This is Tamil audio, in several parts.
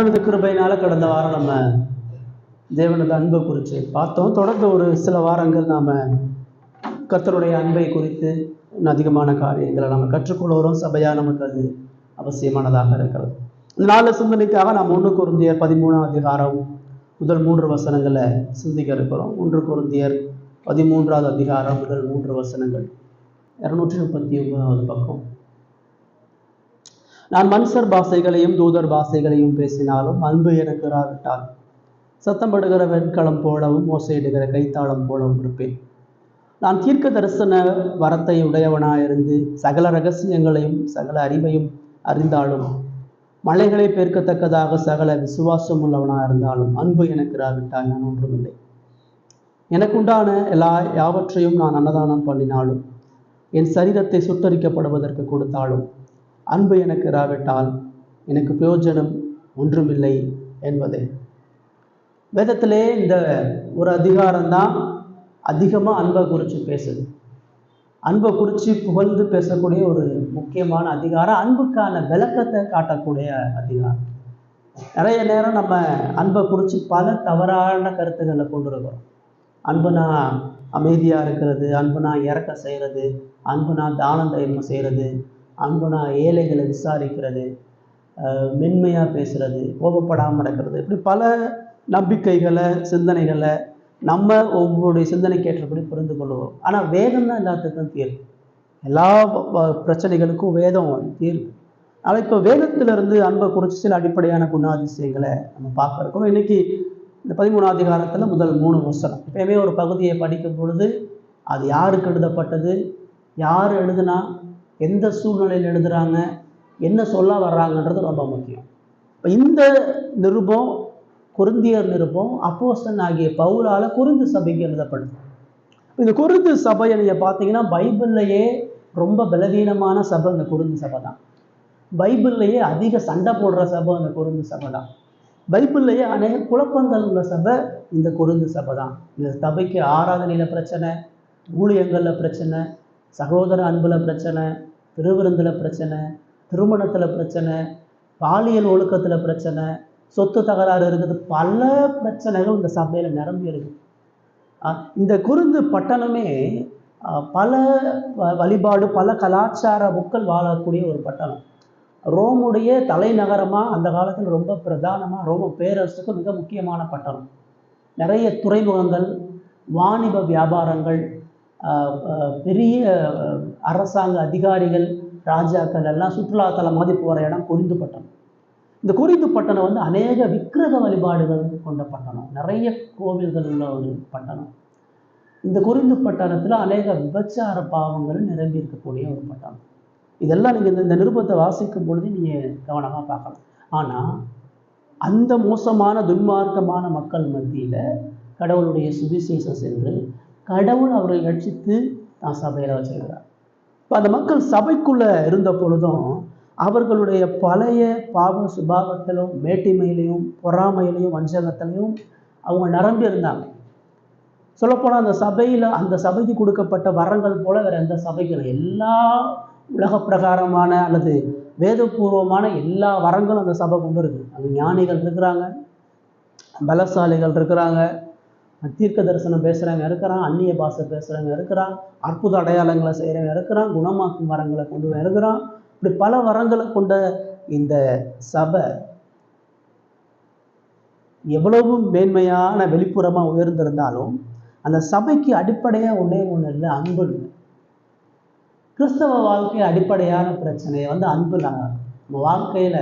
தேவனது கிருபையினால கடந்த வாரம் நம்ம தேவனது அன்பை குறித்து பார்த்தோம். தொடர்ந்து ஒரு சில வாரங்கள் நாம் கர்த்தருடைய அன்பை குறித்து அதிகமான காரியங்களை நம்ம கற்றுக்கொள்கிறோம். சபையாக நமக்கு அது அவசியமானதாக இருக்கிறது. இந்த நாலு சிந்தனைக்காக நாம் 1 கொரிந்தியர் 13ஆம் அதிகாரம் முதல் 3 வசனங்களை சிந்திக்க இருக்கிறோம். 1 கொரிந்தியர் 13ஆவது அதிகாரம் முதல் 3 வசனங்கள், 239வது பக்கம். நான் மனுஷர் பாஷைகளையும் தூதர் பாஷைகளையும் பேசினாலும் அன்பு எனக்கு இராவிட்டால் சத்தமிடுகிற வெண்கலம் போலவும் மோசையிடுகிற கைத்தாளம் போலவும் இருப்பேன். நான் தீர்க்க தரிசன வரத்தை உடையவனாயிருந்து சகல ரகசியங்களையும் சகல அறிவையும் அறிந்தாலும் மலைகளை பெருக்கத்தக்கதாக சகல விசுவாசம் உள்ளவனாக இருந்தாலும் அன்பு எனக்கு இராவிட்டால் நான் ஒன்றுமில்லை. எனக்குண்டான யாவற்றையும் நான் அன்னதானம் பண்ணினாலும் என் சரீரத்தை சுட்டரிக்கப்படுவதற்கு கொடுத்தாலும் அன்பு எனக்கு இராவிட்டால் எனக்கு பிரயோஜனம் ஒன்றுமில்லை என்பதே. வேதத்திலே இந்த ஒரு அதிகாரம்தான் அதிகமாக அன்பை குறித்து பேசுது. அன்பை குறித்து புகழ்ந்து பேசக்கூடிய ஒரு முக்கியமான அதிகாரம், அன்புக்கான விளக்கத்தை காட்டக்கூடிய அதிகாரம். நிறைய நேரம் நம்ம அன்பை குறித்து பல தவறான கருத்துக்களை கொண்டு இருக்கிறோம். அன்புனா அமைதியாக இருக்கிறது, அன்புனா இறக்க செய்கிறது, அன்புனா தானம் தயமம் செய்கிறது, அன்புனா ஏழைகளை விசாரிக்கிறது, மென்மையாக பேசுகிறது, கோபப்படாமல் இருக்கிறது. இப்படி பல நம்பிக்கைகளை சிந்தனைகளை நம்ம ஒவ்வொருடைய சிந்தனைக்கு ஏற்றபடி புரிந்து கொள்வோம். ஆனால் வேதம் தான் எல்லாத்துக்கும் தீர்வு. எல்லா பிரச்சனைகளுக்கும் வேதம் தீர்வு. ஆனால் இப்போ வேதத்திலிருந்து அன்பை குறித்து சில அடிப்படையான குணாதிசயங்களை நம்ம பார்க்க இருக்கோம். இன்னைக்கு இந்த 13ஆம் அதிகாரத்தில் முதல் 3 வசனம். எப்பயுமே ஒரு பகுதியை படிக்கும் பொழுது அது யாருக்கு எழுதப்பட்டது, யார் எழுதுனா, எந்த சூழ்நிலையில் எழுதுகிறாங்க, என்ன சொல்ல வர்றாங்கன்றது ரொம்ப முக்கியம். இப்போ இந்த நிருபம், கொரிந்தியர் நிருபம் அப்போஸ்தலன் ஆகிய பவுலால் கொரிந்து சபைக்கு எழுதப்படுது. இந்த கொரிந்து சபையை நீங்கள் பார்த்தீங்கன்னா பைபிள்லையே ரொம்ப பலவீனமான சபை இந்த கொரிந்து சபை தான். பைபிள்லையே அதிக சண்டை போடுற சபை இந்த கொரிந்து சபை தான். பைபிள்லையே அநேக குழப்பங்கள் உள்ள சபை இந்த கொரிந்து சபை தான். இந்த சபைக்கு ஆராதனையில் பிரச்சனை, ஊழியங்களில் பிரச்சனை, சகோதர அன்பில் பிரச்சனை, திருவிருந்தில் பிரச்சனை, திருமணத்தில் பிரச்சனை, பாலியல் ஒழுக்கத்தில் பிரச்சனை, சொத்து தகராறு இருக்குது. பல பிரச்சனைகள் இந்த சபையில் நிரம்பி இருக்குது. இந்த கொரிந்து பட்டணமே பல வழிபாடு, பல கலாச்சார மக்கள் வாழக்கூடிய ஒரு பட்டணம். ரோமுடைய தலைநகரமாக அந்த காலத்தில் ரொம்ப பிரதானமாக ரோம பேரரசுக்கு மிக முக்கியமான பட்டணம். நிறைய துறைமுகங்கள், வாணிப வியாபாரங்கள், பெரிய அரசாங்க அதிகாரிகள், ராஜாக்கள் எல்லாம் சுற்றுலாத்தலம் மாதிரி போகிற இடம் கொரிந்து பட்டணம். இந்த கொரிந்து பட்டணம் அநேக விக்கிரக வழிபாடுகள் கொண்ட பட்டணம், நிறைய கோவில்கள் உள்ள ஒரு பட்டணம். இந்த கொரிந்து பட்டணத்தில் அநேக விபச்சார பாவங்கள் நிரம்பி இருக்கக்கூடிய ஒரு பட்டணம். இதெல்லாம் நீங்கள் இந்த நிருபத்தை வாசிக்கும் பொழுது நீங்கள் கவனமாக பார்க்கலாம். ஆனால் அந்த மோசமான துன்மார்க்கமான மக்கள் மத்தியில் கடவுளுடைய சுவிசேஷம் சென்று கடவுள் அவர்களை ரட்சித்து தான் சபையில் வச்சிருக்கிறார். இப்போ அந்த மக்கள் சபைக்குள்ளே இருந்த பொழுதும் அவர்களுடைய பழைய பாவ சுபாவத்திலும் மேட்டிமையிலையும் பொறாமையிலையும் வஞ்சகத்திலையும் அவங்க நிரம்பி இருந்தாங்க. சொல்லப்போனால் அந்த சபைக்கு கொடுக்கப்பட்ட வரங்கள் போல வேறு எந்த சபைக்கும் எல்லா உலக பிரகாரமான அல்லது வேதபூர்வமான எல்லா வரங்களும் அந்த சபை கொண்டு இருக்குது. அங்கே ஞானிகள் இருக்கிறாங்க, பலசாலிகள் இருக்கிறாங்க, தீர்க்க தரிசனம் பேசுகிறவங்க இருக்கிறான், அந்நிய பாஷை பேசுகிறவங்க இருக்கிறான், அற்புத அடையாளங்களை செய்கிறவங்க இருக்கிறான், குணமாக்கும் வரங்களை கொண்டு இருக்கிறான். இப்படி பல வரங்களை கொண்ட இந்த சபை எவ்வளவு மேன்மையான வெளிப்புறமாக உயர்ந்திருந்தாலும் அந்த சபைக்கு அடிப்படையாக ஒன்றே ஒன்று இல்லை, அன்பு இல்லை. கிறிஸ்தவ வாழ்க்கை அடிப்படையான பிரச்சனையை அன்பு இல்லை. நம்ம வாழ்க்கையில்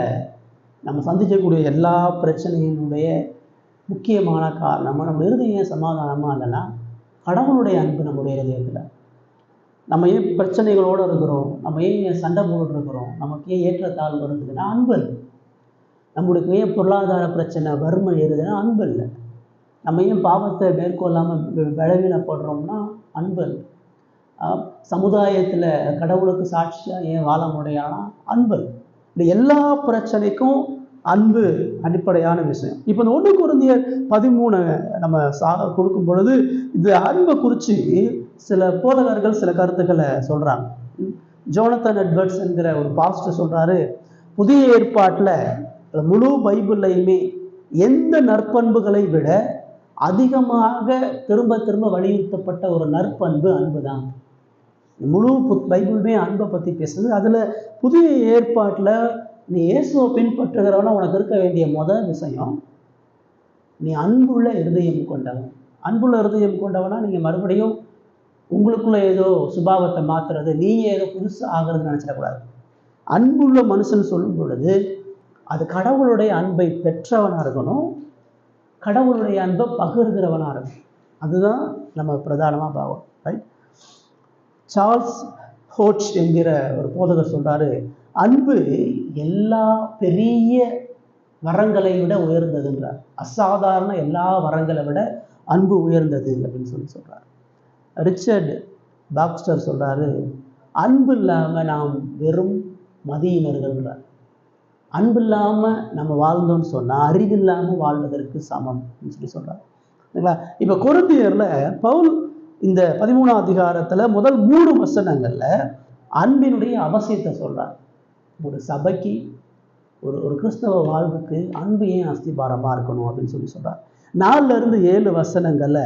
நம்ம சந்திக்கக்கூடிய எல்லா பிரச்சனையினுடைய முக்கியமான காரணம் நம்ம இருதயம் சமாதானமாக இல்லைன்னா கடவுளுடைய அன்பு நம்முடைய இருதயத்தில். நம்ம ஏன் பிரச்சனைகளோடு இருக்கிறோம், நம்ம ஏன் சண்டை போட்டுருக்கிறோம், நமக்கு ஏன் ஏற்றத்தாழ்வு வருதுன்னா அன்பு இல்லை. நம்மளுக்கு ஏன் பொருளாதார பிரச்சனை வறுமை ஏறுதுன்னா அன்பு இல்லை. நம்ம ஏன் பாவத்தை மேற்கொள்ளாமல் பலவீனப்படுறோம்னா அன்பு இல்லை. சமுதாயத்தில் கடவுளுக்கு சாட்சியாக ஏன் வாழ முடியாதுன்னா அன்பு இல்லை. இந்த எல்லா பிரச்சனைக்கும் அன்பு அடிப்படையான விஷயம். இப்போ இந்த 1 கொரிந்தியர் 13 நம்ம கொடுக்கும் பொழுது இந்த அன்பை குறித்து சில போதகர்கள் சில கருத்துக்களை சொல்கிறாங்க. ஜோனத்தன் எட்வர்ட்ஸ் என்கிற ஒரு பாஸ்டர் சொல்கிறாரு, புதிய ஏற்பாட்டில் முழு பைபிள்லையுமே எந்த நற்பண்புகளை விட அதிகமாக திரும்ப திரும்ப வலியுறுத்தப்பட்ட ஒரு நற்பண்பு அன்பு தான். முழு பைபிளுமே அன்பை பற்றி பேசுது. அதில் புதிய ஏற்பாட்டில் நீ இயேசுவை பின்பற்றுகிறவனா உனக்கு இருக்க வேண்டிய முதல் விஷயம், நீ அன்புள்ள இருதயம் கொண்டவன். அன்புள்ள இருதயம் கொண்டவனா நீங்கள் மறுபடியும் உங்களுக்குள்ள ஏதோ சுபாவத்தை மாற்றுறது, நீங்கள் ஏதோ புதுசாக ஆகிறதுன்னு நினச்சிடக்கூடாது. அன்புள்ள மனுஷன் சொல்லும் பொழுது அது கடவுளுடைய அன்பை பெற்றவனாக இருக்கணும், கடவுளுடைய அன்பை பகிர்கிறவனாக இருக்கணும். அதுதான் நம்ம பிரதானமாக பார்க்கணும். ரைட்? சார்ல்ஸ் ஹோட்ச் என்கிற ஒரு போதகர் சொல்கிறாரு, அன்பு எல்லா பெரிய வரங்களை விட உயர்ந்ததுன்றார். அசாதாரண எல்லா வரங்களை விட அன்பு உயர்ந்தது அப்படின்னு சொல்கிறார். ரிச்சர்ட் பாக்ஸ்டர் சொல்கிறாரு, அன்பு இல்லாமல் நாம் வெறும் மதியினர்கள்ன்றார். அன்பு இல்லாமல் நம்ம வாழ்ந்தோம்னு சொன்னால் அறிவில்லாமல் வாழ்வதற்கு சமம் அப்படின்னு சொல்கிறார். சரிங்களா? இப்போ கொரிந்தியரில் பவுல் இந்த 13ஆம் அதிகாரத்தில் முதல் 3 வசனங்களில் அன்பினுடைய அவசியத்தை சொல்கிறார். ஒரு சபைக்கு ஒரு கிறிஸ்தவ வாழ்வுக்கு அன்பு ஏன் அஸ்திபாரமாக இருக்கணும் அப்படின்னு சொல்கிறார். 4-7 வசனங்களில்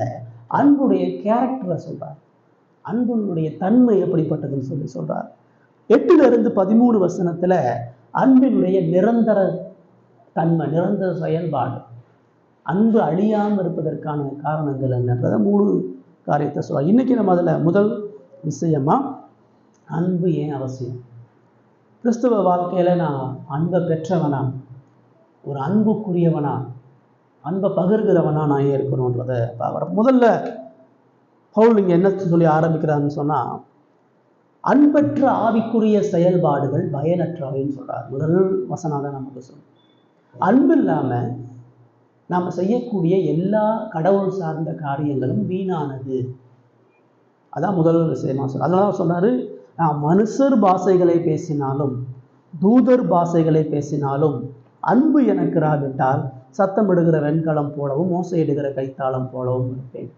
அன்புடைய கேரக்டரை சொல்கிறார், அன்புடைய தன்மை எப்படிப்பட்டதுன்னு சொல்கிறார். 8-13 வசனத்தில் அன்பினுடைய நிரந்தர தன்மை, நிரந்தர செயல்பாடு, அன்பு அழியாமல் இருப்பதற்கான காரணங்கள் என்னன்றதை 3 காரியத்தை சொல்கிறார். இன்றைக்கி நம்ம அதில் முதல் விஷயமாக அன்பு ஏன் அவசியம், கிறிஸ்தவ வாழ்க்கையில் நான் அன்பை பெற்றவனா, ஒரு அன்புக்குரியவனா, அன்பை பகிர்கிறவனா நான் ஏன் இருக்கணுன்றதை பார்க்குறேன். முதல்ல பவுல் இங்கே என்ன சொல்லி ஆரம்பிக்கிறான்னு சொன்னால், அன்பற்ற ஆவிக்குரிய செயல்பாடுகள் பயனற்றவைன்னு சொல்கிறார். முதல் வசனம் தான் நமக்கு சொல்லும். அன்பு இல்லாமல் நாம் செய்யக்கூடிய எல்லா கடவுள் சார்ந்த காரியங்களும் வீணானது. அதான் முதல் விஷயமா சொல்ல. அதனால சொன்னார், நான் மனுஷர் பாஷைகளை பேசினாலும் தூதர் பாஷைகளை பேசினாலும் அன்பு எனக்கு இராவிட்டால் சத்தமிடுகிற வெண்கலம் போலவும் மோசையிடுகிற கைத்தாளம் போலவும் இருப்பேன்.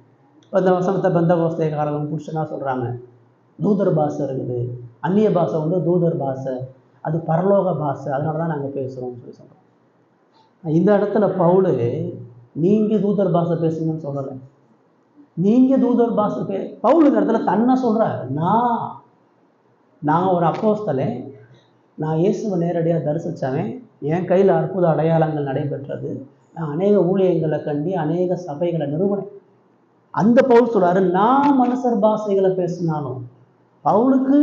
இந்த வசனத்தை பெந்தகோஸ்தேக்காரங்க புருஷனாக சொல்கிறாங்க. தூதர் பாஷை இருக்குது, அந்நிய பாஷை வந்து தூதர் பாஷை, அது பரலோக பாஷை, அதனால தான் நாங்கள் பேசுகிறோம்னு சொல்கிறோம். இந்த இடத்துல பவுல் நீங்கள் தூதர் பாஷை பேசுங்கன்னு சொல்லலை. நீங்கள் தூதர் பாஷை பவுல் இந்த இடத்துல தன்னை சொல்கிறார். நான் ஒரு அப்போஸ்தலன், நான் இயேசுவை நேரடியாக தரிசித்தவன், என் கையில் அற்புத அடையாளங்கள் நடைபெற்றது, நான் அநேக ஊழியங்களை கண்டி அநேக சபைகளை நிறுவனேன். அந்த பவுல் சொல்கிறாரு, நான் மனுஷர் பாஷைகளை பேசினாலும். பவுலுக்கு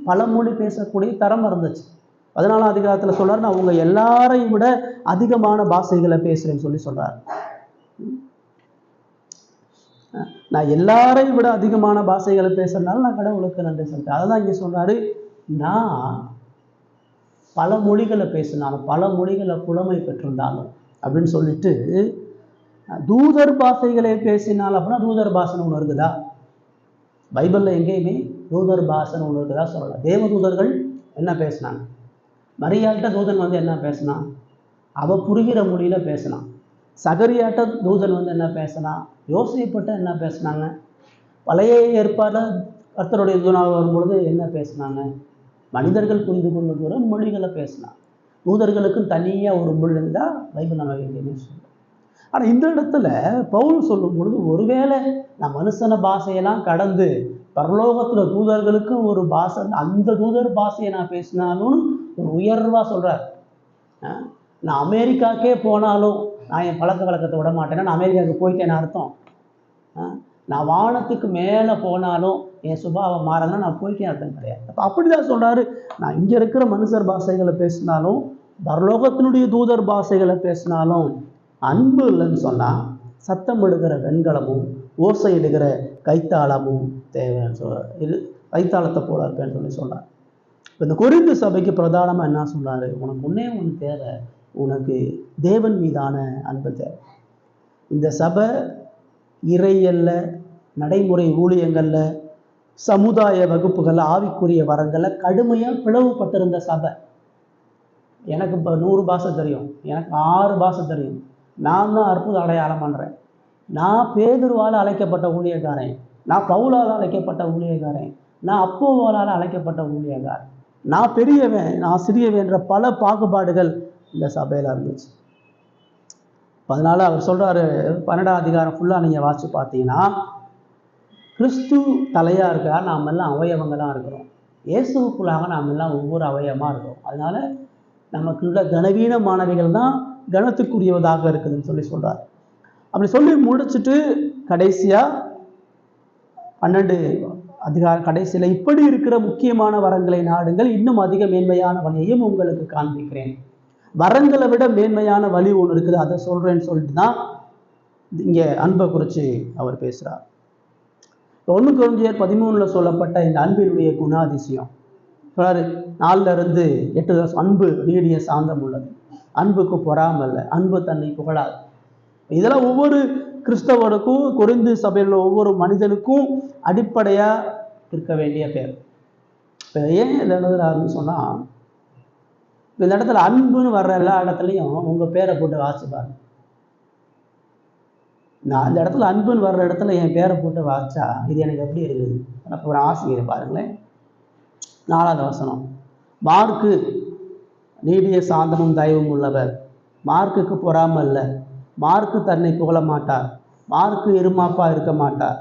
பல மொழி பேசக்கூடிய தரம் இருந்துச்சு. 14ஆம் அதிகாரத்தில் சொல்கிறார், நான் உங்கள் எல்லாரையும் விட அதிகமான பாஷைகளை பேசுகிறேன்னு சொல்கிறார். நான் எல்லாரையும் விட அதிகமான பாஷைகளை பேசுறதுனால நான் கடவுளுக்கு நன்றி சொல்லிட்டேன். அதை தான் இங்கே சொல்கிறாரு, நான் பல மொழிகளை பேசினாலும் பல மொழிகளை புலமை பெற்றிருந்தாலும் அப்படின்னு சொல்லிட்டு, தூதர் பாஷைகளை பேசினால் அப்படின்னா தூதர் பாஷைன்னு ஒன்று இருக்குதா? பைபிளில் எங்கேயுமே தூதர் பாஷைன்னு ஒன்று இருக்குதா சொல்லலை. தேவதூதர்கள் என்ன பேசினாங்க? மரியாள்கிட்ட தூதன் வந்து என்ன பேசினான்? அவள் புரிகிற மொழியில் பேசினான். சகரியாட்ட தூதன் வந்து என்ன பேசினான்? யோசிப்பட்ட என்ன பேசினாங்க? பழைய ஏற்பாட்டில் கர்த்தருடைய தூதனாக வரும்பொழுது என்ன பேசினாங்க? மனிதர்கள் புரிந்து கொள்ளுகிற மொழிகளை பேசினான். தூதர்களுக்கு தனியாக ஒரு மொழி இருந்தால் பைபிள் நம்ம எங்கேயுமே சொல்லுவோம். ஆனால் இந்த இடத்துல பவுல் சொல்லும் பொழுது, ஒருவேளை நான் மனுஷன பாஷையெல்லாம் கடந்து பரலோகத்தில் தூதர்களுக்கு ஒரு பாஷை, அந்த தூதர் பாஷையை நான் பேசினாலும் ஒரு உயர்வாக சொல்கிறார். நான் அமெரிக்காக்கே போனாலும் நான் என் பழக்க வழக்கத்தை விட மாட்டேன்னா நான் அமெரிக்காவுக்கு போயிட்டேன்னு அர்த்தம். நான் வானத்துக்கு மேலே போனாலும் என் சுபாவம் மாறதுன்னா நான் போயிட்டேன் அர்த்தம் கிடையாது. அப்போ அப்படி தான் சொல்கிறாரு, நான் இங்கே இருக்கிற மனுஷர் பாஷைகளை பேசினாலும் பரலோகத்தினுடைய தூதர் பாஷைகளை பேசினாலும் அன்பு இல்லைன்னு சொன்னால் சத்தம் எடுக்கிற வெண்கலமும் ஓசையிடுகிற கைத்தாளமும் தேவைன்னு இது கைத்தாளத்தை போல இருப்பேன்னு சொல்கிறார். இப்போ இந்த கொரிந்து சபைக்கு பிரதானமாக என்ன சொல்கிறாரு? உனக்கு ஒன்றே ஒன்று தேவை, உனக்கு தேவன் மீதான அன்பு தேவை. இந்த சபை இறையல்ல, நடைமுறை ஊழியங்களில், சமுதாய வகுப்புகளில், ஆவிக்குரிய வரங்களில் கடுமையாக பிளவுபட்டிருந்த சபை. எனக்கு இப்போ 100 பாஷை தெரியும், எனக்கு 6 பாஷை தெரியும், நான் தான் அற்புத அடையாளம் பண்ணுறேன், நான் பேதுருவால் அழைக்கப்பட்ட ஊழியக்காரன், நான் பவுலால் அழைக்கப்பட்ட ஊழியக்காரன், நான் அப்போவால் அழைக்கப்பட்ட ஊழியக்காரன், நான் பெரியவன், நான் சிறியவன் என்ற பல பாகுபாடுகள் இந்த சபையில் இருந்துச்சு. அதனால அவர் சொல்றாரு, 12ஆம் அதிகாரம் ஃபுல்லாக நீங்கள் வாசித்து பார்த்தீங்கன்னா, கிறிஸ்து தலையாக இருக்கா, நாம் எல்லாம் அவயவங்களாக இருக்கிறோம். இயேசுக்குள்ளாக நாம் எல்லாம் ஒவ்வொரு அவயவமாக இருக்கிறோம். அதனால நமக்குள்ள கனவீனமானவைகள் தான் கனத்துக்குரியவதாக இருக்குதுன்னு சொல்றார். அப்படி சொல்லி முடிச்சுட்டு கடைசியாக 12 அதிகாரம் கடைசியில், இப்படி இருக்கிற முக்கியமான வரங்களை நாடுங்கள், இன்னும் அதிக மேன்மையான வழியையும் உங்களுக்கு காண்பிக்கிறேன். வரங்களை விட மேன்மையான வழி ஒன்று இருக்குது, அதை சொல்றேன்னு சொல்லிட்டு தான் இங்கே அன்பை குறித்து அவர் பேசுகிறார். 1 கொரிந்தியர் 13 சொல்லப்பட்ட இந்த அன்பினுடைய குணாதிசயம் சொல்றாரு, 4-8 அன்பு நீடிய சாந்தம் உள்ளது, அன்புக்கு பொறாமல்ல, அன்பு தன்னை புகழாது. இதெல்லாம் ஒவ்வொரு கிறிஸ்தவனுக்கும் கொரிந்து சபையில் ஒவ்வொரு மனிதனுக்கும் அடிப்படையா இருக்க வேண்டிய பேர். இப்போ ஏன் இதில் எழுதுறாருன்னு சொன்னா, இந்த இடத்துல அன்புன்னு வர்ற எல்லா இடத்துலையும் உங்க பேரை போட்டு வாசிப்பாரு. நான் அந்த இடத்துல அன்புன்னு வர்ற இடத்துல என் பேரை போட்டு வாசிச்சா இது எனக்கு எப்படி இருக்குது? அப்போ ஒரு ஆசிரியர் பாருங்களேன், 4வது வசனம், மார்க்கு நீடிய சாந்தமும் தயவும் உள்ளவர், மார்க்குக்கு பொறாமல் இல்லை, மார்க்கு தன்னை புகழ மாட்டார், மார்க்கு இருமாப்பா இருக்க மாட்டார்,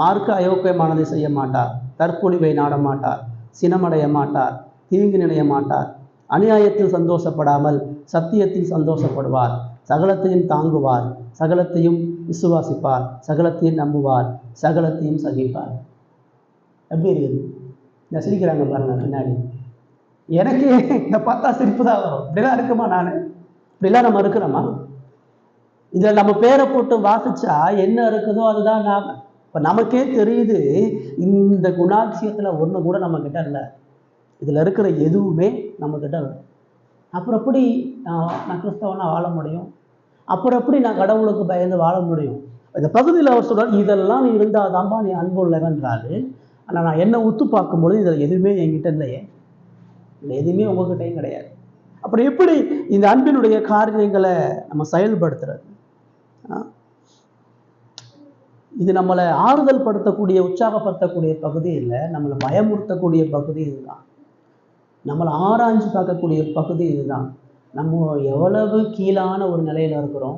மார்க்கு அயோக்கியமானதை செய்ய மாட்டார், தற்பொழிவை நாட மாட்டார், சினமடைய மாட்டார், தீங்கு நினைய மாட்டார், அநியாயத்தில் சந்தோஷப்படாமல் சத்தியத்தில் சந்தோஷப்படுவார், சகலத்தையும் தாங்குவார், சகலத்தையும் விசுவாசிப்பார், சகலத்தையும் நம்புவார், சகலத்தையும் சகிப்பார். எப்படி இருக்குது? இந்த சிரிக்கிறாங்க பாருங்க பின்னாடி. எனக்கு இதை பார்த்தா சிரிப்பு தான் வரும். இப்படிலாம் இருக்குமா? நான் இப்படிலாம் நம்ம இருக்கிறோமா? இதில் நம்ம பேரை போட்டு வாசிச்சா என்ன இருக்குதோ அதுதான் நாம். இப்போ நமக்கே தெரியுது இந்த குணாதிசயத்தில் ஒன்று கூட நம்மக்கிட்ட இல்லை, இதில் இருக்கிற எதுவுமே நம்மக்கிட்ட இல்லை. அப்புறம் எப்படி நான் கிறிஸ்தவனா வாழ முடியும்? அப்புறம் எப்படி நான் கடவுளுக்கு பயந்து வாழ முடியும்? இந்த பகுதியில் அவர் சொல்றார், இதெல்லாம் நீ இருந்தால் தான்பா நீ அன்பு உள்ளவன்றாரு. ஆனால் நான் என்ன உத்து பார்க்கும்பொழுது இதில் எதுவுமே என்கிட்ட இல்லையே, இல்லை எதுவுமே உங்ககிட்டையும் கிடையாது. அப்புறம் எப்படி இந்த அன்பினுடைய காரியங்களை நம்ம செயல்படுத்துறது? இது நம்மளை ஆறுதல் படுத்தக்கூடிய உற்சாகப்படுத்தக்கூடிய பகுதி இல்லை, நம்மளை பயமுறுத்தக்கூடிய பகுதி இதுதான். நம்மளை ஆராய்ஞ்சு பார்க்கக்கூடிய பகுதி இதுதான். நம்ம எவ்வளவு கீழான ஒரு நிலையில் இருக்கிறோம்,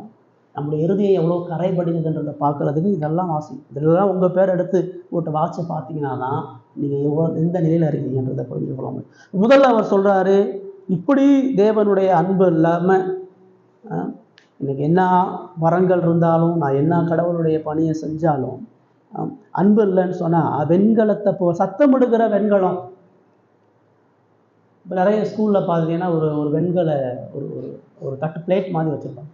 நம்முடைய இறுதியை எவ்வளோ கரைபடினதுன்றதை பார்க்குறதுக்கு இதெல்லாம் இதெல்லாம் உங்கள் பேர் எடுத்து போட்டு வாட்சை பார்த்தீங்கன்னா தான் நீங்கள் எந்த நிலையில் இருக்கீங்கன்றதை புரிஞ்சுக்கொள்ள முடியும். முதல்ல அவர் சொல்கிறாரு, இப்படி தேவனுடைய அன்பு இல்லாமல் எனக்கு என்ன வரங்கள் இருந்தாலும், நான் என்ன கடவுளுடைய பணியை செஞ்சாலும் அன்பு இல்லைன்னு சொன்னால் வெண்கலத்தை சத்தமிடுகிற வெண்கலம். இப்போ நிறைய ஸ்கூலில் பார்த்தீங்கன்னா ஒரு வெண்கல ஒரு தட்டு பிளேட் மாதிரி வச்சுருப்பாங்க.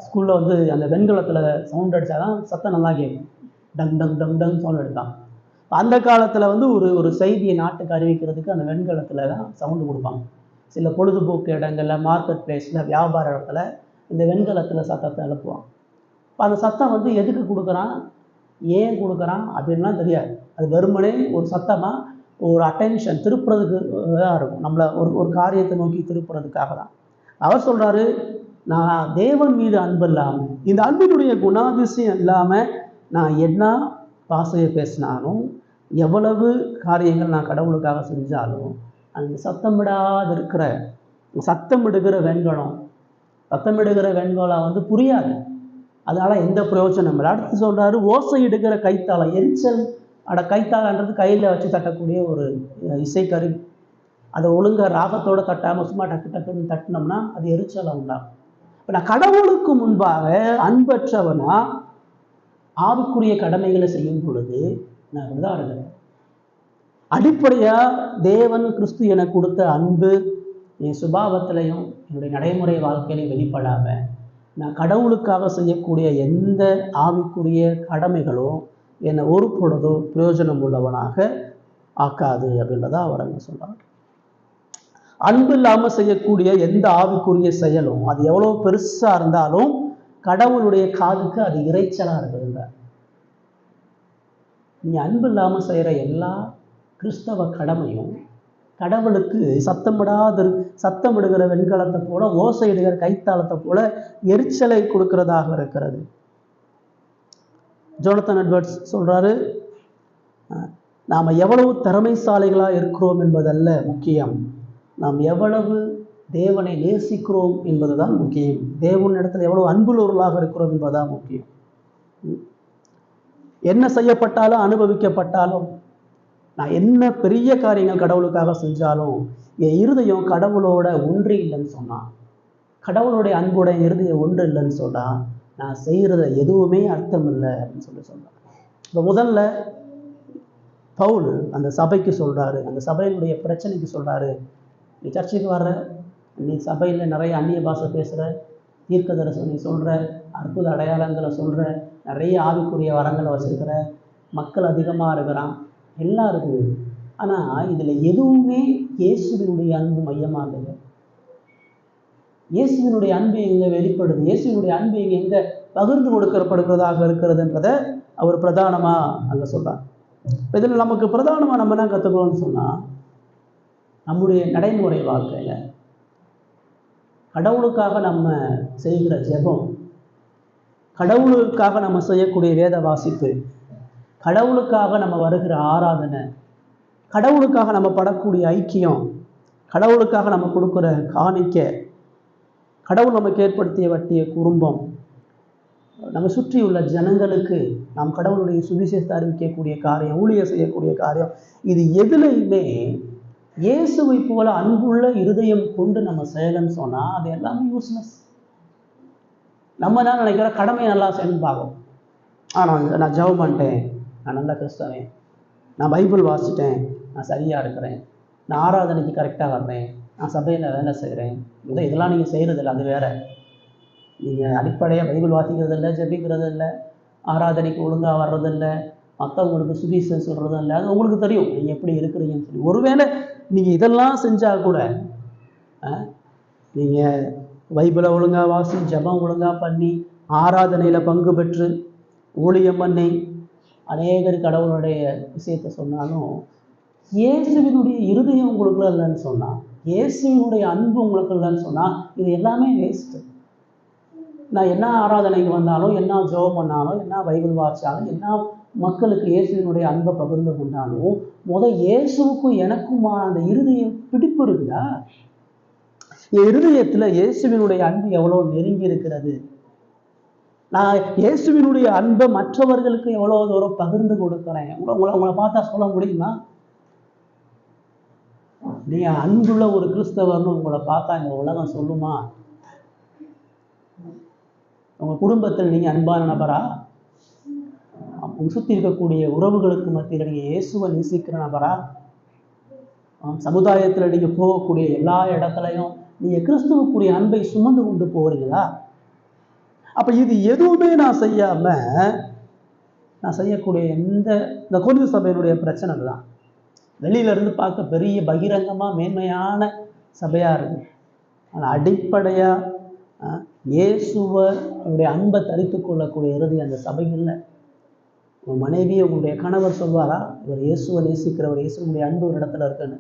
ஸ்கூலில் அந்த வெண்கலத்தில் சவுண்ட் அடித்தா தான் சத்தம் நல்லா கேட்கும். Tongue tongue tongue tongue sound எடுத்தாங்க. அந்த காலத்தில் ஒரு செய்தியை நாட்டுக்கு அறிவிக்கிறதுக்கு அந்த வெண்கலத்தில் தான் சவுண்டு கொடுப்பாங்க. சில பொழுதுபோக்கு இடங்களில், மார்க்கெட் பிளேஸில், வியாபார இடத்துல இந்த வெண்கலத்தில் சத்தத்தை எழுப்புவாங்க. இப்போ அந்த சத்தம் எதுக்கு கொடுக்குறான், ஏன் கொடுக்குறான் அப்படின்லாம் தெரியாது. அது வெறுமனே ஒரு சத்தமாக ஒரு அட்டென்ஷன் திருப்புறதுக்கு தான் இருக்கும், நம்மளை ஒரு காரியத்தை நோக்கி திருப்புறதுக்காக தான். அவர் சொல்கிறாரு, நான் தேவன் மீது அன்பு இல்லாமல், இந்த அன்பினுடைய குணாதிசயம் இல்லாமல் நான் என்ன பாசையை பேசினாலும், எவ்வளவு காரியங்கள் நான் கடவுளுக்காக செஞ்சாலும், அந்த சத்தமிடுகிற வெண்கலம், சத்தமிடுகிற வெண்கலம் புரியாது. அதனால் எந்த பிரயோஜனம் இல்லை. அடுத்து சொல்கிறாரு, ஓசையிடுகிற கைத்தாளம். எரிச்சல் கைத்தாளன்றது கையில் வச்சு தட்டக்கூடிய ஒரு இசைக்கருவி. அதை ஒழுங்காக ராகத்தோடு தட்டாமல் சும்மா டக்கு டக்குன்னு தட்டினோம்னா அது எரிச்சலை உண்டாகும். இப்போ நான் கடவுளுக்கு முன்பாக அன்பற்றவனா ஆவிக்குரிய கடமைகளை செய்யும் பொழுது நான் இப்படிதான் இருக்கிறேன். அடிப்படையாக தேவன் கிறிஸ்து எனக்கு கொடுத்த அன்பு என் சுபாவத்திலையும் என்னுடைய நடைமுறை வாழ்க்கையிலையும் வெளிப்படாமல் நான் கடவுளுக்காக செய்யக்கூடிய எந்த ஆவிக்குரிய கடமைகளும் என்னை ஒரு பொழுதோ பிரயோஜனம் உள்ளவனாக ஆக்காது அப்படின்றத அவர் அங்கே சொல்றார். அன்பு இல்லாமல் செய்யக்கூடிய எந்த ஆவிக்குரிய செயலும் அது எவ்வளோ பெருசாக இருந்தாலும் கடவுளுடைய காதுக்கு அது இறைச்சலாக இருக்குதுங்க. நீ அன்பு இல்லாமல் செய்கிற எல்லா கிறிஸ்தவ கடமையும் கடவுளுக்கு சத்தமிடுகிற வெண்கலத்தை போல, ஓசையிடுகிற கைத்தாளத்தை போல எரிச்சலை கொடுக்கிறதாக இருக்கிறது. ஜோனத்தன் எட்வர்ட்ஸ் சொல்றாரு, நாம் எவ்வளவு திறமைசாலிகளாக இருக்கிறோம் என்பதல்ல முக்கியம், நாம் எவ்வளவு தேவனை நேசிக்கிறோம் என்பதுதான் முக்கியம். தேவன் இடத்துல எவ்வளவு அன்புள்ளவர்களாக இருக்கிறோம் என்பதுதான் முக்கியம். என்ன செய்யப்பட்டாலும் அனுபவிக்கப்பட்டாலும், நான் என்ன பெரிய காரியங்கள் கடவுளுக்காக செஞ்சாலும் என் இருதயம் கடவுளோட ஒன்று இல்லைன்னு சொன்னான், கடவுளுடைய அன்புடைய இருதயம் ஒன்று இல்லைன்னு சொன்னா, நான் செய்யறத எதுவுமே அர்த்தம் இல்லை அப்படின்னு சொன்னான். இப்போ முதல்ல பவுல் அந்த சபைக்கு சொல்றாரு, அந்த சபையினுடைய பிரச்சனைக்கு சொல்றாரு, நீ சர்ச்சைக்கு வர்ற, நீ சபையில் நிறைய அந்நிய பாஷை பேசுகிற, தீர்க்க தரிசனம் சொல்கிற, அற்புத அடையாளங்களை சொல்கிற, நிறைய ஆவிக்குரிய வரங்களை வச்சுருக்கிற, மக்கள் அதிகமாக இருக்கிறான், எல்லாம் இருக்குது. ஆனால் இதில் எதுவுமே இயேசுவினுடைய அன்பு மையமாக இல்லை. இயேசுவினுடைய அன்பு எங்கே வெளிப்படுது, இயேசுவினுடைய அன்பு இங்கே எங்கே பகிர்ந்து கொடுக்கப்படுகிறதாக இருக்கிறதுன்றதை அவர் பிரதானமாக அங்கே சொல்கிறார். இதில் நமக்கு பிரதானமாக நம்ம என்ன கற்றுக்கணும்னு சொன்னால், நம்முடைய நடைமுறை வாழ்க்கையில் கடவுளுக்காக நம்ம செய்கிற ஜெபம், கடவுளுக்காக நம்ம செய்யக்கூடிய வேத வாசிப்பு, கடவுளுக்காக நம்ம வருகிற ஆராதனை, கடவுளுக்காக நம்ம படக்கூடிய ஐக்கியம், கடவுளுக்காக நம்ம கொடுக்குற காணிக்கை, கடவுள் நமக்கு ஏற்படுத்திய வட்டிய குடும்பம், நம்ம சுற்றியுள்ள ஜனங்களுக்கு நாம் கடவுளுடைய சுவிசேஷத்தை அறிவிக்கக்கூடிய காரியம், ஊழியர் செய்யக்கூடிய காரியம், இது எதுலையுமே இயேசுவை போல அன்புள்ள இருதயம் கொண்டு நம்ம செய்யலன்னு சொன்னால் அது எல்லாமே யூஸ்லெஸ். நம்ம என்ன நினைக்கிற, கடமை நல்லா செய்யணும்னு பார்க்கும். நான் ஜெபம் பண்ணிட்டேன், நான் நல்ல கிறிஸ்தவன், நான் பைபிள் வாசிச்சிட்டேன், நான் சரியாக இருக்கிறேன், நான் ஆராதனைக்கு கரெக்டாக வர்றேன், நான் சபையில் வேலை செய்கிறேன், இதெல்லாம் நீங்கள் செய்கிறதில்ல, அது வேற. நீங்கள் அடிப்படையாக பைபிள் வாசிக்கிறது இல்லை, ஜெபிக்கிறது இல்லை, ஆராதனைக்கு ஒழுங்காக வர்றதில்லை, மற்றவங்களுக்கு சுவிசேஷம் சொல்கிறதும் இல்லை, அது உங்களுக்கு தெரியும் நீங்கள் எப்படி இருக்கிறீங்கன்னு சொல்லி. ஒருவேளை நீங்கள் இதெல்லாம் செஞ்சால் கூட, நீங்கள் பைபிளை ஒழுங்காக வாசி, ஜெபம் ஒழுங்காக பண்ணி, ஆராதனையில் பங்கு பெற்று, ஊழியம் பண்ணி, அநேகர் கடவுளுடைய விஷயத்தை சொன்னாலும், இயேசுவினுடைய இருதயம் உங்களுக்குள்ள இல்லைன்னு சொன்னால், இயேசுவினுடைய அன்பு உங்களுக்கு இல்லைன்னு சொன்னால், இது எல்லாமே வேஸ்ட்டு. நான் என்ன ஆராதனைக்கு வந்தாலும், என்ன ஜெபம் பண்ணாலும், என்ன பைபிள் வாசித்தாலும், என்ன மக்களுக்கு இயேசுவினுடைய அன்பை பகிர்ந்து கொண்டாலும், இயேசுவுக்கும் எனக்குமான அந்த இருதயம் பிடிப்பு இருக்குதா? என் இருதயத்தில் இயேசுவினுடைய அன்பு எவ்வளோ நெருங்கி இருக்கிறது? நான் இயேசுவினுடைய அன்பை மற்றவர்களுக்கு எவ்வளோ தூரம் பகிர்ந்து கொடுக்குறேன்? உங்களை பார்த்தா சொல்ல முடியுமா? நீங்கள் அன்புள்ள ஒரு கிறிஸ்தவர்னு உங்களை பார்த்தா இந்த உலகம் சொல்லுமா? உங்கள் குடும்பத்தில் நீங்கள் அன்பான நபரா? சுற்றி இருக்கக்கூடிய உறவுகளுக்கு மத்தியில் நீங்கள் இயேசுவை நேசிக்கிற நபரா? சமுதாயத்தில் நீங்கள் போகக்கூடிய எல்லா இடத்துலையும் நீங்கள் கிறிஸ்துவுக்குரிய அன்பை சுமந்து கொண்டு போகிறீங்களா? அப்போ இது எதுவுமே நான் செய்யாமல், நான் செய்யக்கூடிய இந்த கொரிந்து சபையினுடைய பிரச்சனை தான். வெளியிலேருந்து பார்க்க பெரிய பகிரங்கமாக மேன்மையான சபையாக இருக்குது, ஆனால் அடிப்படையாக இயேசுவனுடைய அன்பை தரித்து கொள்ளக்கூடிய இறுதி அந்த சபை இல்லை. உங்கள் மனைவி, உங்களுடைய கணவர் சொல்வாரா, இவர் இயேசுவை நேசிக்கிறவர், இயேசுவனுடைய அன்பு ஒரு இடத்துல இருக்குன்னு?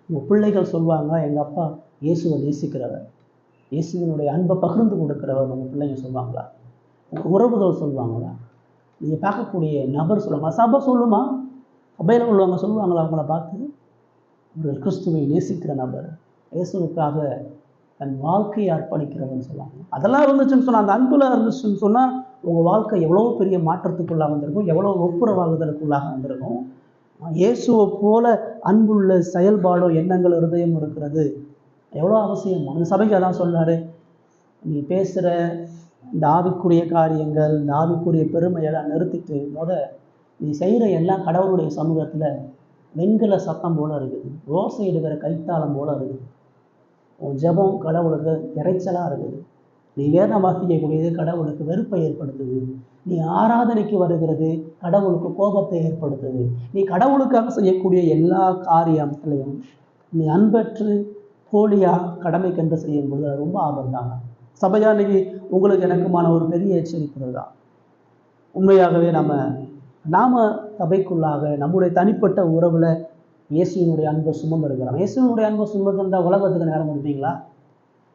உங்கள் பிள்ளைகள் சொல்லுவாங்க, எங்கள் அப்பா இயேசுவை நேசிக்கிறவர், இயேசுவினுடைய அன்பை பகிர்ந்து கொடுக்குறவர், உங்கள் பிள்ளைங்க சொல்லுவாங்களா? உங்கள் உறவுகள் சொல்லுவாங்களா? நீங்கள் பார்க்கக்கூடிய நபர் சொல்லுவாங்க, சபை சொல்லுமா? சபையில் உள்ளவங்க சொல்லுவாங்களா அவங்கள பார்த்து, இவர்கள் கிறிஸ்துவை நேசிக்கிற நபர், இயேசுவுக்காக தன் வாழ்க்கையை அர்ப்பணிக்கிறவன்னு சொல்லுவாங்க. அதெல்லாம் இருந்துச்சுன்னு சொன்னால், அந்த அன்புல இருந்துச்சுன்னு சொன்னால், உங்கள் வாழ்க்கை எவ்வளோ பெரிய மாற்றத்துக்குள்ளாக வந்திருக்கும், எவ்வளோ ஒப்புரவாகுதலுக்குள்ளாக வந்திருக்கும். இயேசுவை போல அன்புள்ள செயல்பாடும் எண்ணங்கள் இருதயம் இருக்கிறது எவ்வளோ அவசியம். அந்த சபைக்கு அதான் சொன்னார், நீ பேசுகிற இந்த ஆவிக்குரிய காரியங்கள், இந்த ஆவிக்குரிய பெருமையெல்லாம் நிறுத்திட்டு நீ செய்கிற எல்லாம் கடவுளுடைய சமூகத்தில் வெண்கல சத்தம் போல இருக்குது, ஓசை எடுக்கிற கைத்தாளம் போல இருக்குது. உன் ஜெபம் கடவுளுக்கு இறைச்சலாக இருக்குது. நீ வேதம் வாசிக்கக்கூடியது கடவுளுக்கு வெறுப்பை ஏற்படுத்துது. நீ ஆராதனைக்கு வருகிறது கடவுளுக்கு கோபத்தை ஏற்படுத்துது. நீ கடவுளுக்காக செய்யக்கூடிய எல்லா காரியத்திலையும் நீ அன்பற்று போலியாக கடமைக்கென்று செய்யும் பொழுது ரொம்ப ஆபத்தாங்க. சபையா இன்னைக்கு உங்களுக்கு எனக்குமான ஒரு பெரிய எச்சரிப்பு தான். உண்மையாகவே நாம சபைக்குள்ளாக நம்முடைய தனிப்பட்ட உறவில் இயேசுவினுடைய அன்பை சுமந்திருக்கிறோம். இயேசுவினுடைய அன்பை சுமந்திருந்தால் உலகத்துக்கு நேரம் கொடுப்பீங்களா?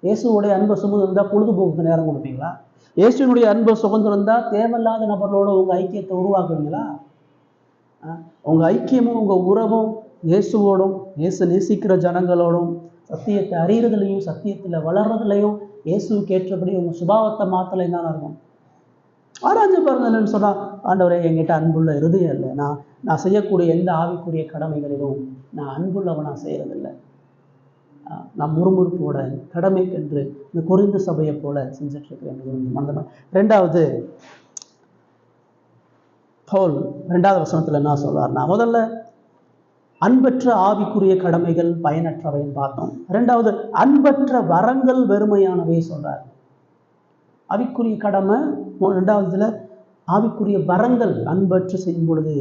இயேசுடைய அன்பை சுமந்திருந்தால் பொழுதுபோக்குக்கு நேரம் கொடுப்பீங்களா? இயேசுவினுடைய அன்பை சுமந்திருந்தால் தேவையில்லாத நபர்களோட உங்கள் ஐக்கியத்தை உருவாக்குவீங்களா? உங்கள் ஐக்கியமும் உங்கள் உறவும் இயேசுவோடும், இயேசு நேசிக்கிற ஜனங்களோடும், சத்தியத்தை அறியறதுலையும் சத்தியத்தில் வளர்றதுலையும் இயேசுக்கு ஏற்றபடி உங்கள் சுபாவத்தை மாற்றலை தான் இருக்கும். ஆராய்ச்சி பாருங்கன்னு சொன்னால், ஆண்டவரே என்கிட்ட அன்புள்ள இருதயம் இல்லை, நான் செய்யக்கூடிய எந்த ஆவிக்குரிய கடமைகளிலும் நான் அன்புள்ளவனாக செய்கிறதில்லை, நான் முறுமுறுப்போட கடமைக்கென்று இந்த கொரிந்து சபையை போல செஞ்சிட்ருக்கிறேன். அந்த மாதிரி ரெண்டாவது பவுல் 2வது வசனத்தில் என்ன சொல்றாருன்னா, முதல்ல அன்பற்ற ஆவிக்குரிய கடமைகள் பயனற்றவைன்னு பார்த்தோம். ரெண்டாவது அன்பற்ற வரங்கள் வெறுமையானவை சொல்றார். ஆவிக்குரிய கடமை ரெண்டாவதுல, ஆவிக்குரிய வரங்கள் அன்பற்று செய்யும் பொழுது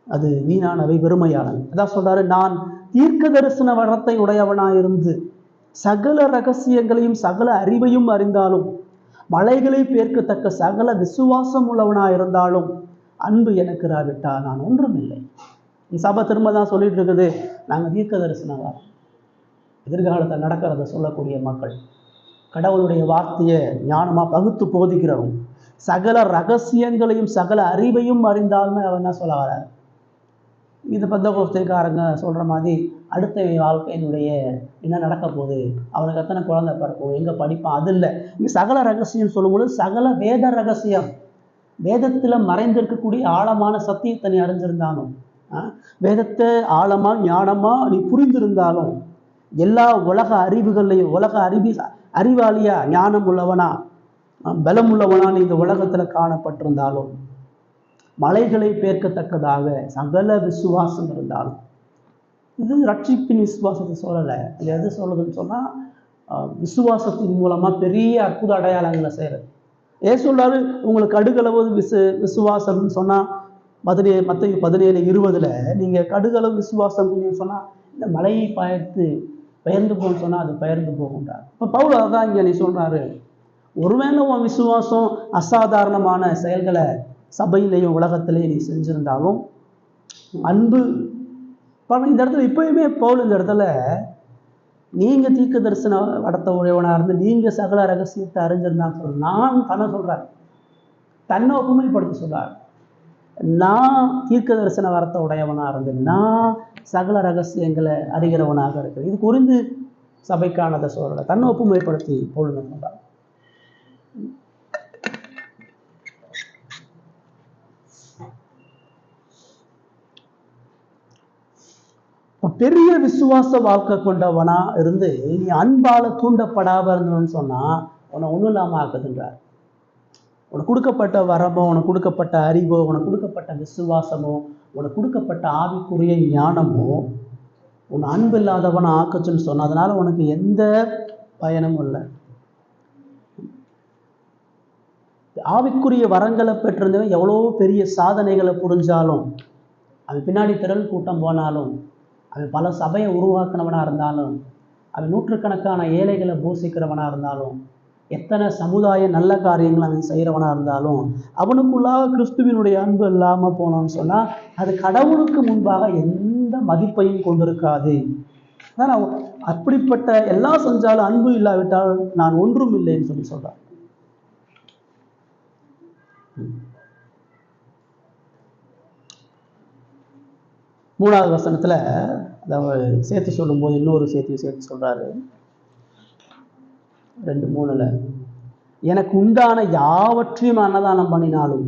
அது வீணானவை, வெறுமையானவை. அதான் சொல்றாரு, நான் தீர்க்க தரிசன வரத்தை உடையவனாயிருந்து சகல ரகசியங்களையும் சகல அறிவையும் அறிந்தாலும், மலைகளை பேர்க்கத்தக்க சகல விசுவாசம் உள்ளவனாயிருந்தாலும் அன்பு எனக்கு இராவிட்டா நான் ஒன்றும் இல்லை. சபை திரும்ப தான் சொல்லிட்டு இருக்குது, நாங்கள் தீர்க்க தரிசனம் எதிர்காலத்தில் நடக்கிறத சொல்லக்கூடிய மக்கள், கடவுளுடைய வார்த்தையை ஞானமாக பகுத்து போதிக்கிறவங்க, சகல ரகசியங்களையும் சகல அறிவையும் அறிந்தாலுமே அவன் என்ன சொல்ல வரார், இது பந்தகோஸ்தைக்காரங்க சொல்கிற மாதிரி அடுத்த வாழ்க்கையினுடைய என்ன நடக்க போகுது, அவனுக்கு எத்தனை குழந்தை பிறக்கும், எங்கே படிப்பான், அது இல்லை. இங்கே சகல ரகசியம் சொல்லும்போது சகல வேத ரகசியம், வேதத்தில் மறைந்திருக்கக்கூடிய ஆழமான சத்தியத்தை நீ அறிஞ்சிருந்தாலும், வேதத்தை ஆழமாக ஞானமாக நீ புரிந்திருந்தாலும், எல்லா உலக அறிவுகள்லையும் உலக அறிவாளியா ஞானம் உள்ளவனா பலம் உள்ளவனா நீ இந்த உலகத்தில் காணப்பட்டிருந்தாலும், மலைகளை பேர்க்கத்தக்கதாக சகல விசுவாசம் இருந்தாலும், இது ரட்சிப்பின் விசுவாசத்தை சொல்லலை, இது எது சொல்லுதுன்னு சொன்னால் விசுவாசத்தின் மூலமாக பெரிய அற்புத அடையாளங்களை செய்கிறது. ஏன் சொல்றாரு, உங்களுக்கு கடுகளவு விசுவாசம்னு சொன்னால் மத்திய 17:20 நீங்கள் கடுகளவு விசுவாசம் சொன்னால் இந்த மலையை பெயர்ந்து போகணும்னு சொன்னால் அது பெயர்ந்து போகுன்றார். இப்போ பவுல் அதான் இங்கே நீ சொல்கிறாரு, ஒருவேளை உன் விசுவாசம் அசாதாரணமான செயல்களை சபையிலையும் உலகத்திலையும் நீ செஞ்சுருந்தாலும் அன்பு இந்த இடத்துல இப்போயுமே பவுல் இந்த இடத்துல நீங்கள் தீர்க்க தரிசனம் நடத்த உடையவனாக இருந்து நீங்கள் சகல ரகசியத்தை அறிஞ்சிருந்தான்னு சொல்ல, நான் தன்னை சொல்கிறேன், தன்னை ஒப்புமைப்படுத்த சொல்கிறார். நான் தீர்க்க தரிசன வரத்தை உடையவனாக இருந்து நான் சகல ரகசியங்களை அறிகிறவனாக இருக்கிறேன். இது குறிந்து சபைக்கானதை சொல்லலை, தன்னை ஒப்புமைப்படுத்தி பவுல் சொல்கிறார். பெரிய விசுவாச வாழ்க்கை கொண்டவனா இருந்து நீ அன்பால தூண்டப்படாம இருந்தவன்னு சொன்னா உன்னை ஒன்றும் இல்லாமல் ஆக்குதுன்றார். உனக்கு கொடுக்கப்பட்ட வரமோ, உனக்கு கொடுக்கப்பட்ட அறிவோ, உனக்கு கொடுக்கப்பட்ட விசுவாசமோ, உனக்கு கொடுக்கப்பட்ட ஆவிக்குரிய ஞானமோ உன்னை அன்பு இல்லாதவனை ஆக்குச்சுன்னு சொன்ன, அதனால உனக்கு எந்த பயனும் இல்லை. ஆவிக்குரிய வரங்களை பெற்றிருந்தவன் எவ்வளோ பெரிய சாதனைகளை புரிஞ்சாலும், அவன் பின்னாடி திரள் கூட்டம் போனாலும், அவன் பல சபையை உருவாக்கினவனாக இருந்தாலும், அவன் நூற்றுக்கணக்கான ஏழைகளை போஷிக்கிறவனாக இருந்தாலும், எத்தனை சமுதாய நல்ல காரியங்கள் அவன் செய்கிறவனாக இருந்தாலும், அவனுக்குள்ளாக கிறிஸ்துவினுடைய அன்பு இல்லாமல் போனோன்னு சொன்னால் அது கடவுளுக்கு முன்பாக எந்த மதிப்பையும் கொண்டிருக்காது. அதான் அப்படிப்பட்ட எல்லாம் செஞ்சாலும் அன்பு இல்லாவிட்டால் நான் ஒன்றும் இல்லைன்னு சொல்லி சொல்கிறார். மூணாவது வசனத்தில் அதாவது சேர்த்து சொல்லும்போது இன்னொரு சேர்த்து சொல்கிறாரு. 2:3 எனக்கு உண்டான யாவற்றையும் அன்னதானம் பண்ணினாலும்,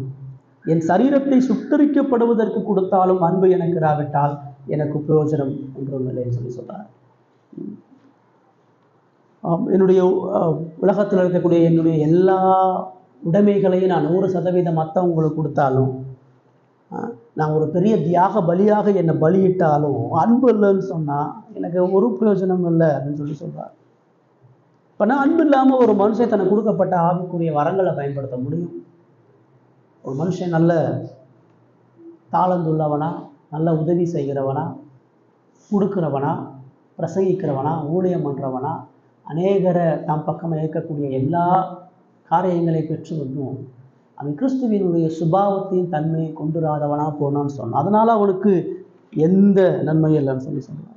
என் சரீரத்தை சுட்டரிக்கப்படுவதற்கு கொடுத்தாலும் அன்பு எனக்கு இராவிட்டால் எனக்கு பிரயோஜனம் ஒன்றும் இல்லைன்னு சொல்லி சொல்கிறார். என்னுடைய உலகத்தில் இருக்கக்கூடிய என்னுடைய எல்லா உடைமைகளையும் நான் 100% மற்றவங்களுக்கு கொடுத்தாலும், நான் ஒரு பெரிய தியாக பலியாக என்னை பலியிட்டாலும் அன்பு இல்லைன்னு சொன்னால் எனக்கு ஒரு பிரயோஜனம் இல்லை அப்படின்னு சொல்லி சொல்கிறார். இப்போ நான் அன்பு இல்லாமல் ஒரு மனுஷன் தனக்கு கொடுக்கப்பட்ட ஆவிக்குரிய வரங்களை பயன்படுத்த முடியும்? ஒரு மனுஷன் நல்ல தாளந்துள்ளவனா, நல்ல உதவி செய்கிறவனா, கொடுக்கிறவனா, பிரசங்கிக்கிறவனா, ஊழியம் பண்ணுறவனா, அநேகரை தம் பக்கம் இயக்கக்கூடிய எல்லா காரியங்களை பெற்று வந்தும் அவன் கிறிஸ்துவினுடைய சுபாவத்தையும் தன்மையை கொண்டுராதவனா போனான்னு சொன்னான். அதனால அவனுக்கு எந்த நன்மையும் இல்லைன்னு சொல்லி சொன்னான்.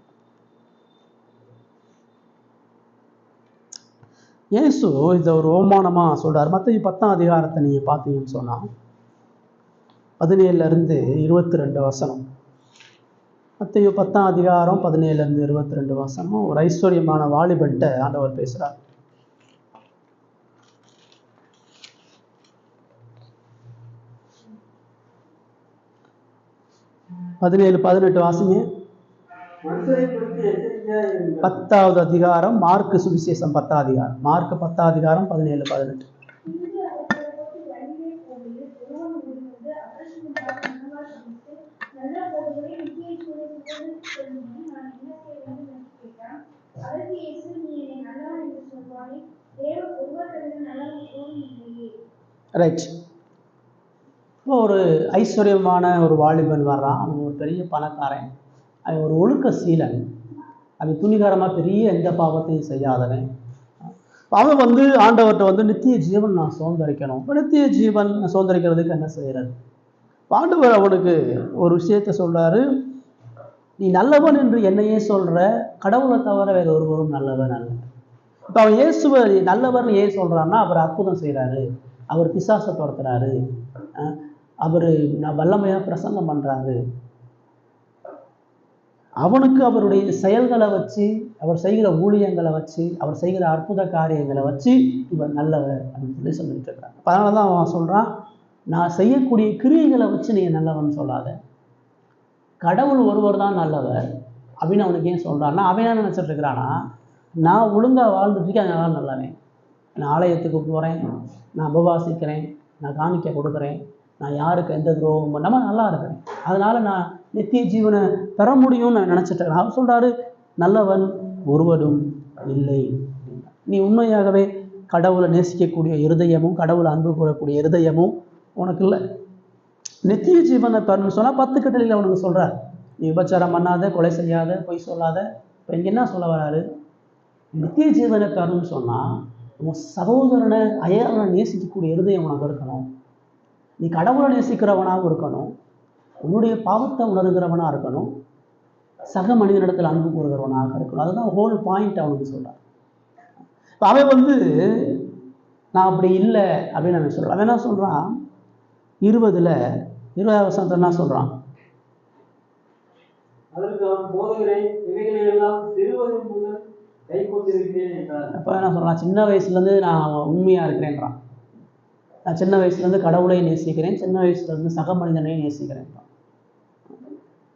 இயேசு இதை ஒரு ஓமானமாக சொல்கிறார். மத்தேயு 10ஆம் அதிகாரத்தை நீங்கள் பார்த்தீங்கன்னு சொன்னால் 17 இருந்து 22 வசனம். மத்தேயு 10ஆம் அதிகாரம் 17 22 வசனம். ஒரு ஐஸ்வர்யமான வாலிபன்ட்ட ஆண்டவர் பேசுறார். 17-18 வாசிங்க. 10ஆவது அதிகாரம் மார்க் சுவிசேஷம் 10ஆம் அதிகாரம், மார்க் 10ஆம் அதிகாரம் 17-18. ரைட். இப்போ ஒரு ஐஸ்வர்யமான ஒரு வாலிபன் வர்றான். அவன் ஒரு பெரிய பணக்காரன், அவன் ஒரு ஒழுக்க சீலன், அவன் துணிகரமாக பெரிய எந்த பாவத்தையும் செய்யாதவன். அவன் ஆண்டவர்கிட்ட நித்திய ஜீவன் நான் சுதந்திரிக்கணும். இப்போ நித்திய ஜீவன் சுதந்திரிக்கிறதுக்கு என்ன செய்யறது? ஆண்டவர் அவனுக்கு ஒரு விஷயத்த சொல்றாரு, நீ நல்லவன் என்று என்னையே சொல்ற, கடவுளை தவிர வேற ஒருவரும் நல்லவன் அல்ல. இப்போ அவன் இயேசுவை நல்லவன் ஏன் சொல்றான்னா, அவர் அற்புதம் செய்யறாரு, அவர் பிசாசை துரத்துறாரு, அவர் வல்லமையா பிரசங்கம் பண்றாரு. அவனுக்கு அவருடைய செயல்களை வச்சு, அவர் செய்கிற ஊழியங்களை வச்சு, அவர் செய்கிற அற்புத காரியங்களை வச்சு இவர் நல்லவர் அப்படின்னு சொல்லிட்டு இருக்கிறான். அதனாலதான் அவன் சொல்றான், நான் செய்யக்கூடிய கிரியைகளை வச்சு நீங்க நல்லவன் சொல்லாத, கடவுள் ஒருவர் தான் நல்லவர் அப்படின்னு அவனுக்கு ஏன் சொல்றான்னா, அவன் என்ன நினைச்சிட்டு இருக்கிறான்னா, நான் ஒழுங்கா வாழ்ந்துட்டு இருக்கேன், அதனால நல்லவன். நான் ஆலயத்துக்கு போறேன், நான் உபவாசிக்கிறேன், நான் காணிக்க கொடுக்குறேன், நான் யாருக்கு எந்த துரோகம் பண்ணாம நல்லா இருக்கிறேன், அதனால நான் நித்திய ஜீவனை பெற முடியும்னு நான் நினைச்சிட்டு இருக்கேன். அவர் சொல்றாரு, நல்லவன் ஒருவரும் இல்லை. நீ உண்மையாகவே கடவுளை நேசிக்கக்கூடிய இருதயமும் கடவுளை அன்பு கூறக்கூடிய இருதயமும் உனக்கு இல்லை. நித்திய ஜீவனை பெறணும்னு சொன்னா 10 கட்டளையில அவனுக்கு சொல்றாரு, நீ விபச்சாரம் பண்ணாத, கொலை செய்யாத, பொய் சொல்லாத. இப்போ இங்க என்ன சொல்ல வராரு? நித்திய ஜீவனை பெறணும்னு சொன்னா உன் சகோதரனை அயலனை நேசிக்கக்கூடிய இருதயம் உனக்கு இருக்கணும், நீ கடவுளை நேசிக்கிறவனாகவும் இருக்கணும், உன்னுடைய பாவத்தை உணர்கிறவனா இருக்கணும், சக மனிதனிடத்தில் அன்பு கூறுகிறவனாக இருக்கணும். அதுதான் ஹோல் பாயிண்ட் அவனுக்கு சொல்றான். அவன் நான் அப்படி இல்லை அப்படின்னு அவன் சொல்றான். அவன் என்ன சொல்றான்? 20 வசனத்துல என்ன சொல்றான்? அப்ப என்ன சொல்றான்? சின்ன வயசுல இருந்து நான் உண்மையா இருக்கிறேன்றான். நான் சின்ன வயசுல இருந்து கடவுளையும் நேசிக்கிறேன், சின்ன வயசுல இருந்து சக மனிதனையும் நேசிக்கிறேன்.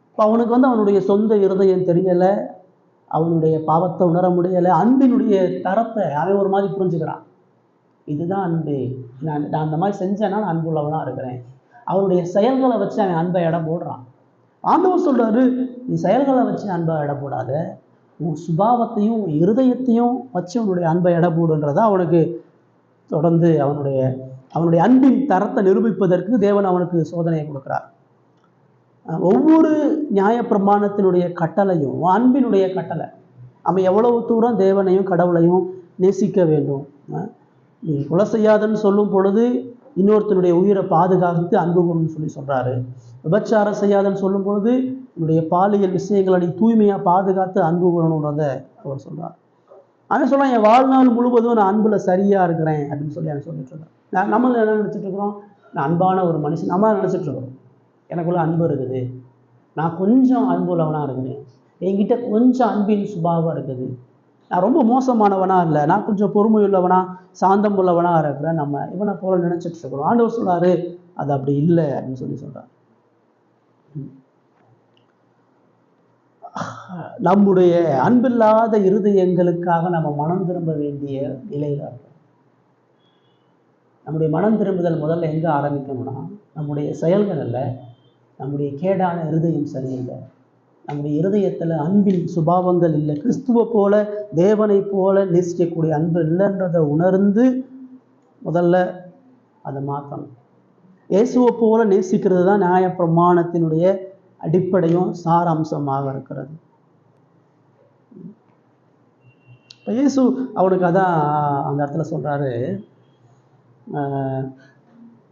இப்போ அவனுக்கு அவனுடைய சொந்த இருதயம் தெரியலை, அவனுடைய பாவத்தை உணர முடியலை, அன்பினுடைய தரத்தை அவன் ஒரு மாதிரி புரிஞ்சுக்கிறான். இதுதான் அன்பு, நான் அந்த மாதிரி செஞ்சேன்னா நான் அன்புள்ளவனா இருக்கிறேன். அவனுடைய செயல்களை வச்சு அவன் அன்பை இடம் போடுறான். ஆண்டவர் சொல்றாரு, நீ செயல்களை வச்சு அன்பை இடம் போடாத, உன் சுபாவத்தையும் இருதயத்தையும் வச்சு உன்னுடைய அன்பை இடம் போடுன்றத அவனுக்கு தொடர்ந்து அவனுடைய அன்பின் தரத்தை நிரூபிப்பதற்கு தேவன் அவனுக்கு சோதனையை கொடுக்கிறார். ஒவ்வொரு நியாயப்பிரமாணத்தினுடைய கட்டளையும் அன்பினுடைய கட்டளை. அவன் எவ்வளவு தூரம் தேவனையும் கடவுளையும் நேசிக்க வேண்டும். நீ கொலை செய்யாதன்னு சொல்லும் பொழுது இன்னொருத்தனுடைய உயிரை பாதுகாத்து அன்பு கூறணும்னு சொல்றாரு. விபச்சாரம் செய்யாதன்னு சொல்லும் பொழுது என்னுடைய பாலியல் விஷயங்களை நீ தூய்மையா பாதுகாத்து அன்பு கூறணுன்றத அவர் சொல்றார். அவன் சொல்றான், என் வாழ்நாள் முழுவதும் நான் அன்புல சரியா இருக்கிறேன் அப்படின்னு சொல்லி அவன் சொல்லிட்டு இருக்கான். நம்ம என்ன நினைச்சிட்டு இருக்கிறோம்? நான் அன்பான ஒரு மனுஷன் நம்ம நினைச்சிட்டு இருக்கிறோம். எனக்குள்ள அன்பு இருக்குது, நான் கொஞ்சம் அன்பு உள்ளவனா இருக்கிறேன், என்கிட்ட கொஞ்சம் அன்பின் சுபாவம் இருக்குது, நான் ரொம்ப மோசமானவனா இல்லை, நான் கொஞ்சம் பொறுமை உள்ளவனா சாந்தம் உள்ளவனா இருக்கிறேன், நம்ம இவனை போல நினைச்சிட்டு இருக்கிறோம். ஆண்டவர் சொல்றாரு, அது அப்படி இல்லை அப்படின்னு சொல்றாரு. நம்முடைய அன்பில்லாத இருதயங்களுக்காக நம்ம மனம் திரும்ப வேண்டிய நிலையில இருக்கோம். நம்முடைய மனம் திரும்புதல் முதல்ல எங்க ஆரம்பிக்கணும்னா, நம்முடைய செயல்கள் அல்ல, நம்முடைய கேடான இருதயம் சரியில்லை, நம்முடைய இருதயத்துல அன்பின் சுபாவங்கள் இல்லை, கிறிஸ்துவ போல தேவனை போல நேசிக்கக்கூடிய அன்பு இல்லைன்றதை உணர்ந்து முதல்ல அதை மாற்றணும். இயேசுவை போல நேசிக்கிறது தான் நியாய பிரமாணத்தினுடைய அடிப்படையும் சாராம்சமாக இருக்கிறது. இயேசு அவனுக்கு அதான் அந்த இடத்துல சொல்றாரு,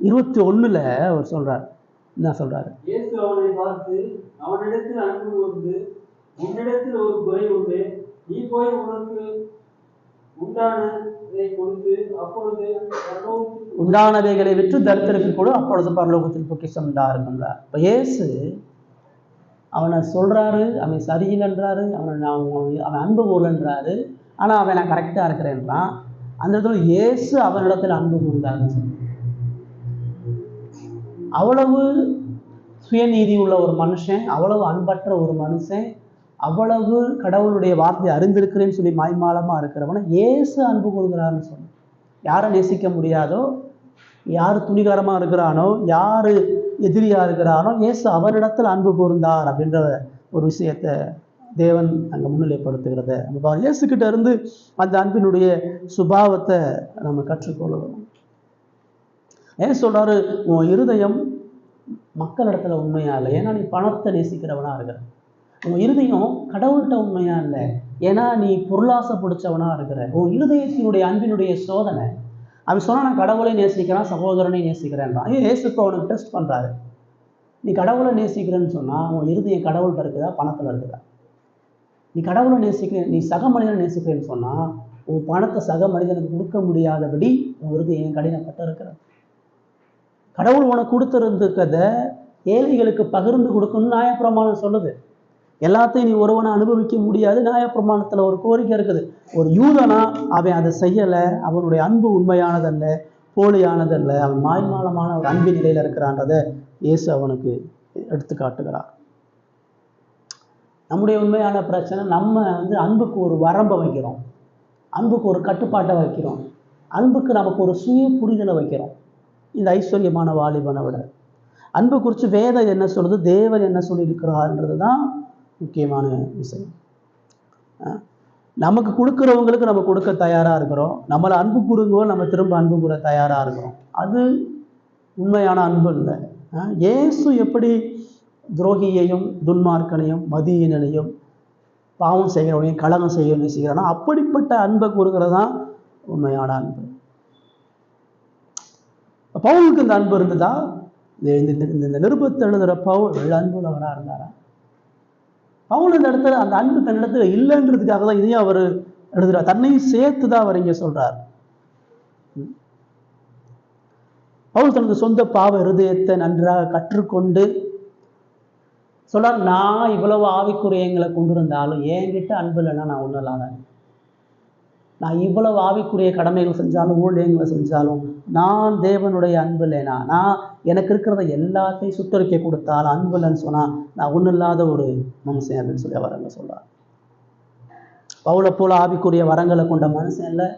21 அவர் சொல்றாரு, என்ன சொல்றாரு? இயேசு அவனை பார்த்து, அவனிடத்தில் அன்பு கூர்ந்து, உன்னிடத்தில் ஒரு குறை உண்டு, நீ போய் உனக்கு உண்டானவைகளை விற்று தரித்திரருக்கு கொடு, அப்பொழுது பரலோகத்தில் பொக்கிஷம் உண்டாருங்கிறார். இப்போ இயேசு அவனை சொல்கிறாரு, அவன் சரியில்லைன்றாரு, அவன் அன்பு கூறன்றாரு, ஆனால் அவன் நான் கரெக்டாக இருக்கிறேன்றான். அந்த இடத்துல இயேசு அவனிடத்தில் அன்பு கூர்ந்தாருன்னு சொல்லி, அவ்வளவு சுயநீதி உள்ள ஒரு மனுஷன், அவ்வளவு அன்பற்ற ஒரு மனுஷன், அவ்வளவு கடவுளுடைய வார்த்தையை அறிந்திருக்கிறேன்னு சொல்லி மாய்மாலமாக இருக்கிறவனை இயேசு அன்பு கூறுகிறாருன்னு சொல்லி, யாரை நேசிக்க முடியாதோ, யார் துணிகரமாக இருக்கிறானோ, யார் எதிரியாக இருக்கிறானோ, இயேசு அவரிடத்தில் அன்பு கூர்ந்தார் அப்படின்ற ஒரு விஷயத்தை தேவன் அங்கே முன்னிலைப்படுத்துகிறத நம்ம இயேசுக்கிட்ட இருந்து அந்த அன்பினுடைய சுபாவத்தை நம்ம கற்றுக்கொள்ளணும். ஏன் சொல்கிறாரு, உன் இருதயம் மக்களிடத்துல உண்மையா இல்லை, ஏன்னா நீ பணத்தை நேசிக்கிறவனா இருக்கிற. உன் இருதயம் கடவுள்கிட்ட உண்மையா இல்லை, ஏன்னா நீ பொருளாசை பிடிச்சவனா இருக்கிற. உன் இருதயத்தினுடைய அன்பினுடைய சோதனை. அவன் சொன்னா நான் கடவுளை நேசிக்கிறான், சகோதரனை நேசிக்கிறேன்றான். ஏசுக்கு அவனுக்கு டெஸ்ட் பண்றாரு. நீ கடவுளை நேசிக்கிறேன்னு சொன்னா உன் இருதயம் கடவுள்கிட்ட இருக்குதா, பணத்துல இருக்குதா? நீ கடவுளை நேசிக்கிறேன், நீ சக மனிதனை நேசிக்கிறேன்னு சொன்னா உன் பணத்தை சக மனிதனுக்கு கொடுக்க முடியாதபடி உன் இருதயம் கடினப்பட்டு இருக்கிற. கடவுள் உனக்கு கொடுத்துருந்துக்கத ஏழைகளுக்கு பகிர்ந்து கொடுக்கணும்னு நியாயப்பிரமாணம் சொல்லுது. எல்லாத்தையும் நீ ஒருவனை அனுபவிக்க முடியாது, நியாயப்பிரமாணத்தில் ஒரு கோரிக்கை இருக்குது. ஒரு யூதனா அவன் அதை செய்யலை, அவனுடைய அன்பு உண்மையானதல்ல, போலியானதல்ல, அவன் மாய்மாலமான ஒரு அன்பு நிலையில் இருக்கிறான்றதை இயேசு அவனுக்கு எடுத்து காட்டுகிறார். நம்முடைய உண்மையான பிரச்சனை, நம்ம அன்புக்கு ஒரு வரம்பை வைக்கிறோம், அன்புக்கு ஒரு கட்டுப்பாட்டை வைக்கிறோம், அன்புக்கு நமக்கு ஒரு சுய புரிதலை வைக்கிறோம். இந்த ஐஸ்வர்யமான வாலிபனை விட அன்பு குறித்து வேதம் என்ன சொல்லுது, தேவன் என்ன சொல்லியிருக்கிறார்ன்றது தான் முக்கியமான விஷயம். நமக்கு கொடுக்குறவங்களுக்கு நம்ம கொடுக்க தயாராக இருக்கிறோம், நம்மளை அன்பு கூறுங்கோ நம்ம திரும்ப அன்பு கூற தயாராக இருக்கிறோம். அது உண்மையான அன்பு இல்லை. இயேசு எப்படி துரோகியையும் துன்மார்க்கனையும் மதியினையும் பாவம் செய்கிறவனையும் கலகம் செய்யணும் செய்கிறானோ அப்படிப்பட்ட அன்பை கூறுகிறது தான் உண்மையான அன்பு. பவுலுக்கு இந்த அன்பு இருந்ததா? இந்த நிருபத்தை எழுதுகிற பவுல் அன்புள்ளவராக இருந்தாரா? பவுல் இந்த இடத்துல அந்த அன்பு தன்னிடத்துல இல்லைன்றதுக்காக தான் இதையும் அவர் எழுதுறார். தன்னையும் சேர்த்து தான் அவர் இங்கே சொல்றார். பவுல் தனது சொந்த பாவ இருதயத்தை நன்றாக கற்றுக்கொண்டு சொல்றார், நான் இவ்வளவு ஆவிக்குரியங்களை கொண்டு இருந்தாலும் என்கிட்ட அன்பு இல்லைன்னா நான் ஒன்றும் இல்லாத, நான் இவ்வளவு ஆவிக்குரிய கடமைகள் செஞ்சாலும் ஊழியங்களை செஞ்சாலும் நான் தேவனுடைய அன்பு இல்லைனா, நான் எனக்கு இருக்கிறத எல்லாத்தையும் சுத்தரிக்க கொடுத்தாலும் அன்பு இல்லைன்னு சொன்னால் நான் ஒன்றும் இல்லாத ஒரு மனுஷன் அப்படின்னு சொல்லி அவர் அங்கே சொல்கிறார். பவுலை போல ஆவிக்குரிய வரங்களை கொண்ட மனுஷன் இல்லை.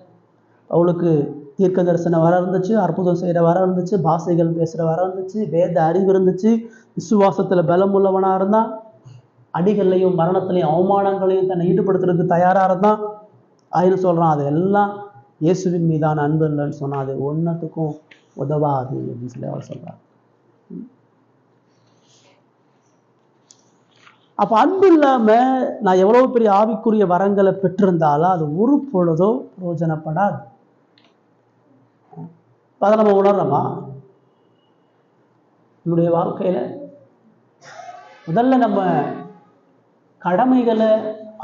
பவுலுக்கு தீர்க்க தரிசன வரம் இருந்துச்சு, அற்புதம் செய்கிற வரம் இருந்துச்சு, பாஷைகள் பேசுகிற வரம் இருந்துச்சு, வேத அறிவு இருந்துச்சு, விசுவாசத்தில் பலம் உள்ளவனாக இருந்தான், அடிகள்லையும் மரணத்திலையும் அவமானங்களையும் தன்னை ஈடுபடுத்துறதுக்கு தயாராக இருந்தான். ஆயிரம் சொல்கிறான், அது எல்லாம் இயேசுவின் மீதான அன்பு இல்லைன்னு சொன்னால் அது ஒன்றத்துக்கும் உதவாது அப்படின்னு சொல்லி அவர் சொல்கிறார். அப்போ அன்பு இல்லாமல் நான் எவ்வளோ பெரிய ஆவிக்குரிய வரங்களை பெற்றிருந்தாலும் அது ஒரு பொழுதோ பிரயோஜனப்படாது. அதை நம்ம உணர்றோமா? நம்முடைய வாழ்க்கையில் முதல்ல நம்ம கடமைகளை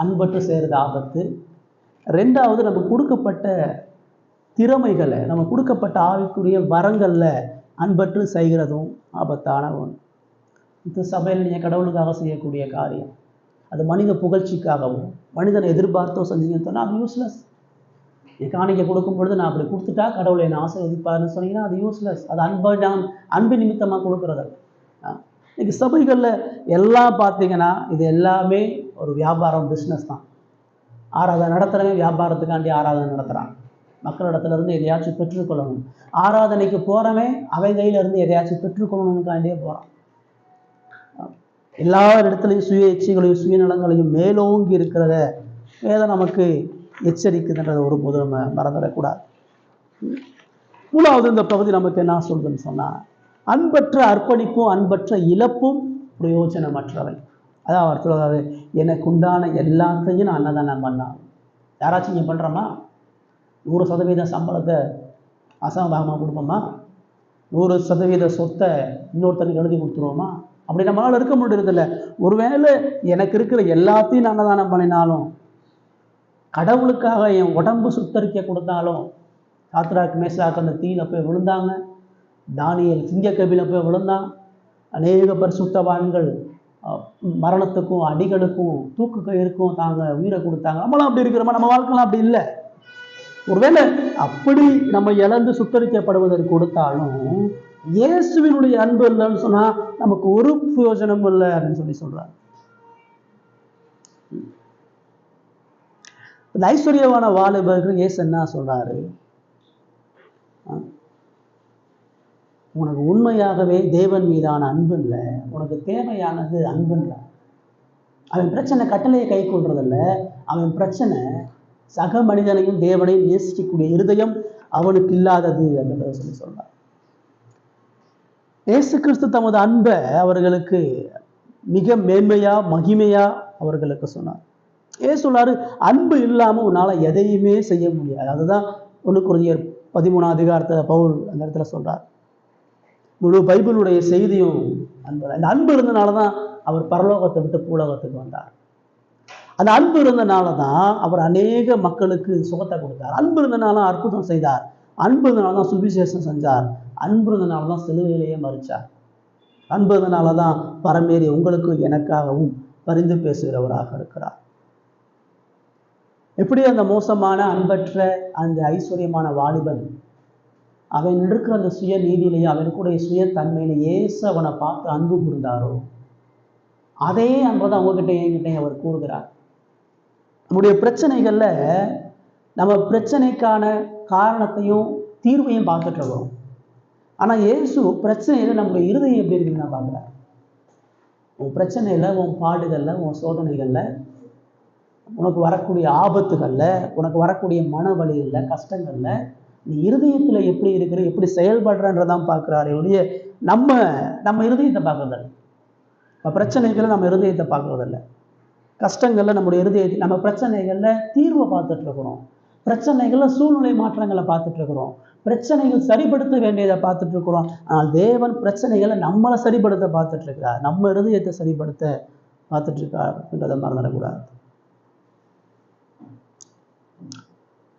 அன்பற்று செய்கிறது ஆபத்து. ரெண்டாவது நம்ம கொடுக்கப்பட்ட திறமைகளை, நம்ம கொடுக்கப்பட்ட ஆவிக்குரிய வரங்களில் அன்பற்று செய்கிறதும் ஆபத்தான ஒன்று. இது சபையில் நீங்கள் கடவுளுக்காக செய்யக்கூடிய காரியம், அது மனித புகழ்ச்சிக்காகவும் மனிதனை எதிர்பார்த்தோ செஞ்சீங்கன்னு சொன்னால் அது யூஸ்லெஸ். என் காணிக்கை கொடுக்கும் பொழுது நான் அப்படி கொடுத்துட்டா கடவுளை என்னை ஆசீர்வதிப்பாருன்னு சொன்னீங்கன்னா அது யூஸ்லெஸ். அது அன்பு நிமித்தமாக கொடுக்குறது. இன்னைக்கு சபைகளில் எல்லாம் பார்த்தீங்கன்னா இது எல்லாமே ஒரு வியாபாரம், பிஸ்னஸ் தான். ஆராதனை நடத்துகிறவன் வியாபாரத்துக்காண்டி ஆராதனை நடத்துகிறான், மக்களிடத்துலேருந்து எதையாச்சும் பெற்றுக்கொள்ளணும். ஆராதனைக்கு போகிறவன் அவன் கையிலேருந்து எதையாச்சும் பெற்றுக்கொள்ளணுக்காண்டியே போகிறான். எல்லா இடத்துலையும் சுய இச்சைகளையும் சுயநலங்களையும் மேலோங்கி இருக்கிறத வேதம் நமக்கு எச்சரிக்குதுன்றதை ஒரு போது நம்ம மறந்துடக்கூடாது. மூணாவது இந்த பகுதி நமக்கு என்ன சொல்றதுன்னு சொன்னால், அன்பற்ற அர்ப்பணிப்பும் அன்பற்ற இழப்பும் பிரயோஜனமற்றவை. அதான் அவர் சொல்றாரு, எனக்கு உண்டான எல்லாத்தையும் நான் அன்னதானம் பண்ணான். யாராச்சும் இங்கே பண்ணுறோமா? 100% சம்பளத்தை அசமபாகமாக கொடுப்போமா? 100% சொத்தை இன்னொருத்தருக்கு எழுதி கொடுத்துருவோமா? அப்படி நம்மளால் இருக்க முடியறதில்ல. ஒருவேளை எனக்கு இருக்கிற எல்லாத்தையும் நான் அன்னதானம் பண்ணினாலும், கடவுளுக்காக என் உடம்பு சுத்தரிக்க கொடுத்தாலும், சாத்ராக் மேசாக் அந்த தீயில போய் விழுந்தாங்க, தானியேல் சிங்கக்கபில போய் விழுந்தான், அநேக பரிசுத்தவான்கள் மரணத்துக்கும் அடிகளுக்கும் தூக்கு கயிறுக்கும் தாங்க உயிரை கொடுத்தாங்க. நம்மளாம் அப்படி இருக்கிறோமா? நம்ம வாழ்க்கைலாம் அப்படி இல்லை. ஒருவேளை அப்படி நம்ம இழந்து சுத்தரிக்கப்படுவதற்கு கொடுத்தாலும் இயேசுவினுடைய அன்பு இல்லைன்னு சொன்னா நமக்கு ஒரு பிரயோஜனம் இல்லை அப்படின்னு சொல்றாங்க. ஐஸ்வர்யமான வாலிபர்கள் இயேசு என்ன சொல்றாரு? உனக்கு உண்மையாகவே தேவன் மீதான அன்பு இல்லை, உனக்கு தேவையானது அன்பு இல்லை. அவன் பிரச்சனை கட்டளையை கை கொள்றதில்ல, அவன் பிரச்சனை சக மனிதனையும் தேவனையும் நேசிக்கக்கூடிய இருதயம் அவனுக்கு இல்லாதது அப்படின்றத சொல்றார். இயேசு கிறிஸ்து தமது அன்பை அவர்களுக்கு மிக மேன்மையா மகிமையா அவர்களுக்கு சொன்னார். ஏன் சொன்னாரு? அன்பு இல்லாம உன்னால எதையுமே செய்ய முடியாது. அதுதான் 1 கொரிந்தியர் 13ஆம் அதிகாரத்தை பவுல் அந்த இடத்துல சொல்றார். முழு பைபிளுடைய செய்தியும் அன்பு. அந்த அன்பு இருந்தனாலதான் அவர் பரலோகத்தை விட்டு பூலோகத்துக்கு வந்தார். அந்த அன்பு இருந்தனாலதான் அவர் அநேக மக்களுக்கு சுகத்தை கொடுத்தார். அன்பு இருந்தனால அற்புதம் செய்தார். அன்பு இருந்தனாலதான் சுவிசேஷம் செஞ்சார். அன்பு இருந்தனாலதான் சிலுவையிலேயே மரிச்சார். அன்பு இருந்தனாலதான் பரமேறி உங்களுக்கு எனக்காகவும் பரிந்து பேசுகிறவராக இருக்கிறார். எப்படி அந்த மோசமான அன்பற்ற அந்த ஐஸ்வர்யமான வாலிபன் அவன் இருக்கிற அந்த சுய நீதியிலேயே அவனுக்குடைய சுய தன்மையில இயேசு அவனை பார்த்து அன்பு கூர்ந்தாரோ, அதே அன்பை அவங்ககிட்ட என்கிட்ட அவர் கூறுகிறார். நம்முடைய பிரச்சனைகள்ல நம்ம பிரச்சனைக்கான காரணத்தையும் தீர்வையும் பார்த்துட்டு இருக்கிறோம். ஆனா இயேசு பிரச்சனையில நம்முடைய இருதயம் எப்படி இருக்குன்னு நான் பார்க்குறேன். உன் பிரச்சனையில, உன் பாடுகள்ல, உன் சோதனைகள்ல, உனக்கு வரக்கூடிய ஆபத்துகள்ல, உனக்கு வரக்கூடிய மன வலிகள்ல, கஷ்டங்கள்ல நீ இருதயத்துல எப்படி இருக்கிற, எப்படி செயல்படுறன்றதான் பார்க்கிறாரு ஒழிய நம்ம இருதயத்தை பார்க்கறதில்ல. இப்போ பிரச்சனைகளை நம்ம இருதயத்தை பார்க்கறதில்ல. கஷ்டங்கள்ல நம்முடைய இருதயத்தை, நம்ம பிரச்சனைகள்ல தீர்வை பார்த்துட்டு இருக்கிறோம். பிரச்சனைகள்ல சூழ்நிலை மாற்றங்களை பார்த்துட்டு இருக்கிறோம். பிரச்சனைகள் சரிப்படுத்த வேண்டியதை பார்த்துட்டு இருக்கிறோம். ஆனால் தேவன் பிரச்சனைகளை நம்மளை சரிப்படுத்த பார்த்துட்டு இருக்கிறார். நம்ம இருதயத்தை சரிப்படுத்த பார்த்துட்டு இருக்கார் என்றதை மறந்துடக்கூடாது.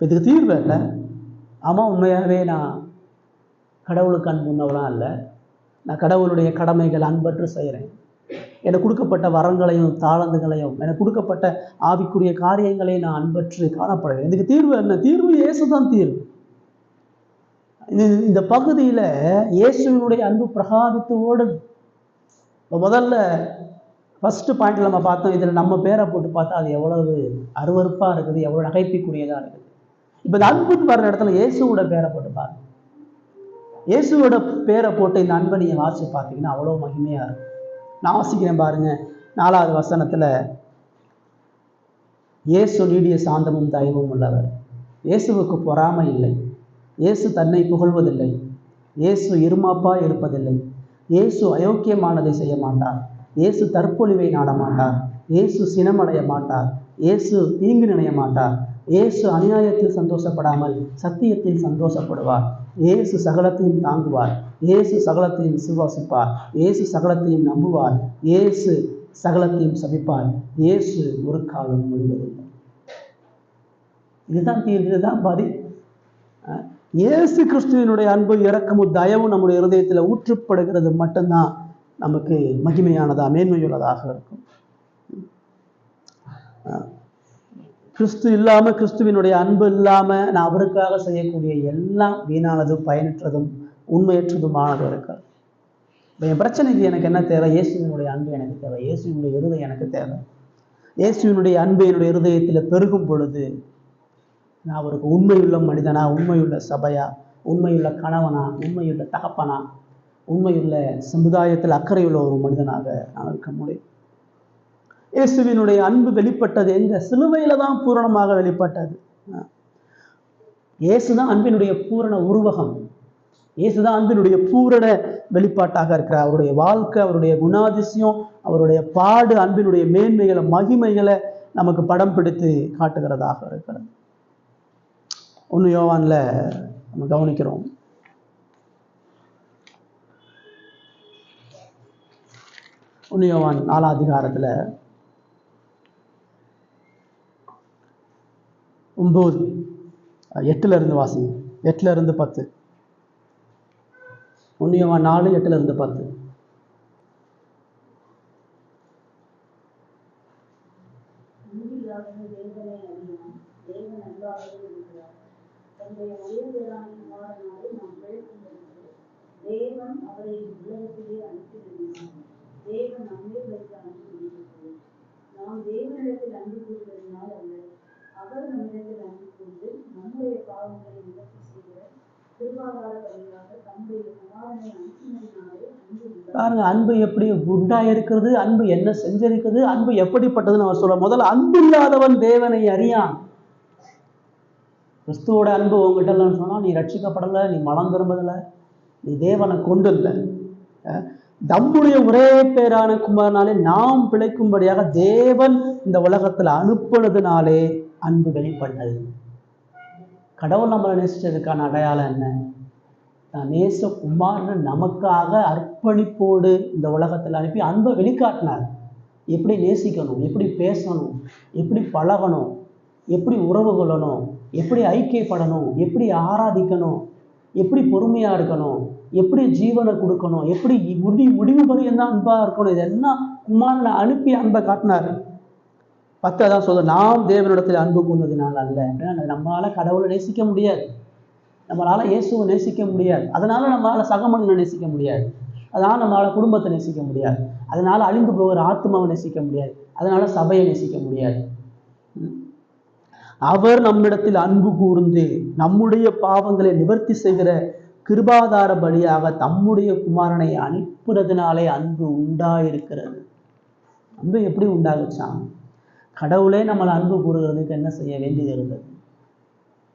இதுக்கு தீர்வு இல்லை. ஆமாம், உண்மையாகவே நான் கடவுளுக்கு அன்பு உண்ணவெல்லாம் இல்லை. நான் கடவுளுடைய கடமைகள் அன்பற்று செய்கிறேன். எனக்கு கொடுக்கப்பட்ட வரங்களையும் தாளந்துகளையும் எனக்கு கொடுக்கப்பட்ட ஆவிக்குரிய காரியங்களையும் நான் அன்பற்று காணப்படுகிறேன். இதுக்கு தீர்வு என்ன? தீர்வு இயேசு தான் தீர்வு. இந்த பகுதியில் இயேசுவினுடைய அன்பு பிரகாதித்து ஓடுது. இப்போ முதல்ல ஃபர்ஸ்ட் பாயிண்ட்ல நம்ம பார்த்தோம், இதில் நம்ம பேரை போட்டு பார்த்தா அது எவ்வளவு அருவருப்பாக இருக்குது, எவ்வளோ நகைப்பிக்குரியதாக இருக்குது. இப்போ இந்த அன்புன்னு வர்ற இடத்துல இயேசுவோட பேரை போட்டு பாருங்க. இயேசுவோட பேரை போட்டு இந்த அன்பை நீங்கள் வாசிச்சு பார்த்தீங்கன்னா அவ்வளோ மகிமையாக இருக்கும். நான் வாசிக்கிறேன் பாருங்க. 4வது வசனத்தில் இயேசு நீடிய சாந்தமும் தயவும் உள்ளவர், இயேசுவுக்கு பொறாமை இல்லை, இயேசு தன்னை புகழ்வதில்லை, இயேசு இருமாப்பா இருப்பதில்லை, இயேசு அயோக்கியமானதை செய்ய மாட்டார், இயேசு தற்பொழிவை நாட மாட்டார், இயேசு சினமடைய மாட்டார், இயேசு தீங்கு நினைய மாட்டார், இயேசு அநியாயத்தில் சந்தோஷப்படாமல் சத்தியத்தில் சந்தோஷப்படுவார், இயேசு சகலத்தையும் தாங்குவார், இயேசு சகலத்தையும் விசுவாசிப்பார், இயேசு சகலத்தையும் நம்புவார், இயேசு சகலத்தையும் சபிப்பார், இயேசு ஒரு காலம் முடிவதில்லை. இதுதான் தீர்வு, இதுதான் பதில். இயேசு கிறிஸ்துவினுடைய அன்பு இரக்கமும் தயவும் நம்முடைய இருதயத்தில் ஊற்றப்படுகிறது மட்டும்தான் நமக்கு மகிமையானதா மேன்மையுள்ளதாக இருக்கும். கிறிஸ்து இல்லாமல், கிறிஸ்துவினுடைய அன்பு இல்லாமல் நான் அவருக்காக செய்யக்கூடிய எல்லாம் வீணானதும் பயனற்றதும் உண்மையற்றதுமானது இருக்கிறது. என் பிரச்சனைக்கு எனக்கு என்ன தேவை? இயேசுவினுடைய அன்பு எனக்கு தேவை. இயேசுவினுடைய இருதயம் எனக்கு தேவை. இயேசுவினுடைய அன்பு என்னுடைய இருதயத்தில் பெருகும் பொழுது நான் அவருக்கு உண்மையுள்ள மனிதனா, உண்மையுள்ள சபையா, உண்மையுள்ள கணவனா, உண்மையுள்ள தகப்பனா, உண்மையுள்ள சமுதாயத்தில் அக்கறையுள்ள ஒரு மனிதனாக நான் இருக்க முடியும். இயேசுவினுடைய அன்பு வெளிப்பட்டது எங்க? சிலுவையில தான் பூரணமாக வெளிப்பட்டது. இயேசுதான் அன்பினுடைய பூரண உருவகம். இயேசுதான் அன்பினுடைய பூரண வெளிப்பாட்டாக இருக்கிறார். அவருடைய வாழ்க்கை, அவருடைய குணாதிசயம், அவருடைய பாடு, அன்பினுடைய மேன்மைகளை, மகிமைகளை நமக்கு படம் பிடித்து காட்டுகிறதாக இருக்கிறது. 1 யோவான்ல நம்ம கவனிக்கிறோம். 1 யோவான் 4ஆம் அதிகாரத்துல 8ல இருந்து வாசிங்க. 8ல இருந்து 10. 1 யோவான் 4, 8ல இருந்து 10. மனுஷராகிய தேவனை அறியான். தேவன் அன்பாகவே இருக்கிறார். தன்னுடைய ஒரே பேரான குமாரனாலே நாம் பிழைக்கும்படிக்கு தேவன் அவரை உலகத்திலே அனுப்பினார். தேவன் நம்மை வைத்து அனுப்பியிருக்கிறது. நாம் தேவனிடத்தில் அன்பு கூறுவதனால் அல்ல, அவர் நம்மிடத்தில் அன்பு கூர்ந்து நம்முடைய பாவங்களை நிவர்த்தி செய்கிற திருவாதார வழியாக தம்முடைய குமாரனை அனுப்பினாலே அன்பு உண்டாகும். பாருங்க, அன்பு எப்படி உண்டாயிருக்கிறது, அன்பு என்ன செஞ்சிருக்குது, அன்பு எப்படிப்பட்டதுன்னு அவர் சொல்ல. முதல்ல அன்பு இல்லாதவன் தேவனை அறியான். கிறிஸ்துவோட அன்பு உங்ககிட்ட இல்லைன்னு சொன்னால் நீ ரட்சிக்கப்படலை, நீ மனம் திரும்பதில்லை, நீ தேவனை கொண்டு இல்லை. தம்முடைய ஒரே பேரான குமாரனாலே நாம் பிழைக்கும்படியாக தேவன் இந்த உலகத்தில் அனுப்புனதுனாலே அன்பு வெளிப்பட்டது. கடவுள் நம்மளை நேசிச்சதுக்கான அடையாளம் என்ன? நான் நேச குமாரன் நமக்காக அர்ப்பணிப்போடு இந்த உலகத்தில் அனுப்பி அன்பை வெளிக்காட்டினார். எப்படி நேசிக்கணும், எப்படி பேசணும், எப்படி பழகணும், எப்படி உறவு கொள்ளணும், எப்படி ஐக்கியப்படணும், எப்படி ஆராதிக்கணும், எப்படி பொறுமையாக இருக்கணும், எப்படி ஜீவனை கொடுக்கணும், எப்படி முடிவு பரியந்தான் அன்பாக இருக்கணும், இதெல்லாம் குமாரனை அனுப்பி அன்பை காட்டினார். 10 தான் சொல்ல, நாம் தேவனிடத்தில் அன்பு கொண்டதினால் அல்ல. அப்படின்னா நம்மளால் கடவுளை நேசிக்க முடியாது, நம்மளால் இயேசுவை நேசிக்க முடியாது, அதனால நம்மளால் சக மனிதனை நேசிக்க முடியாது, அதனால் நம்மளால் குடும்பத்தை நேசிக்க முடியாது, அதனால் அழிந்து போகிற ஆத்மாவை நேசிக்க முடியாது, அதனால சபையை நேசிக்க முடியாது. அவர் நம்மிடத்தில் அன்பு கூர்ந்து நம்முடைய பாவங்களை நிவர்த்தி செய்கிற கிருபாதார பலியாக தம்முடைய குமாரனை அனுப்புறதுனாலே அன்பு உண்டாயிருக்கிறது. அன்பு எப்படி உண்டாகுச்சான்? கடவுளே நம்மளை அன்பு கூறுகிறதுக்கு என்ன செய்ய வேண்டியது இருந்தது?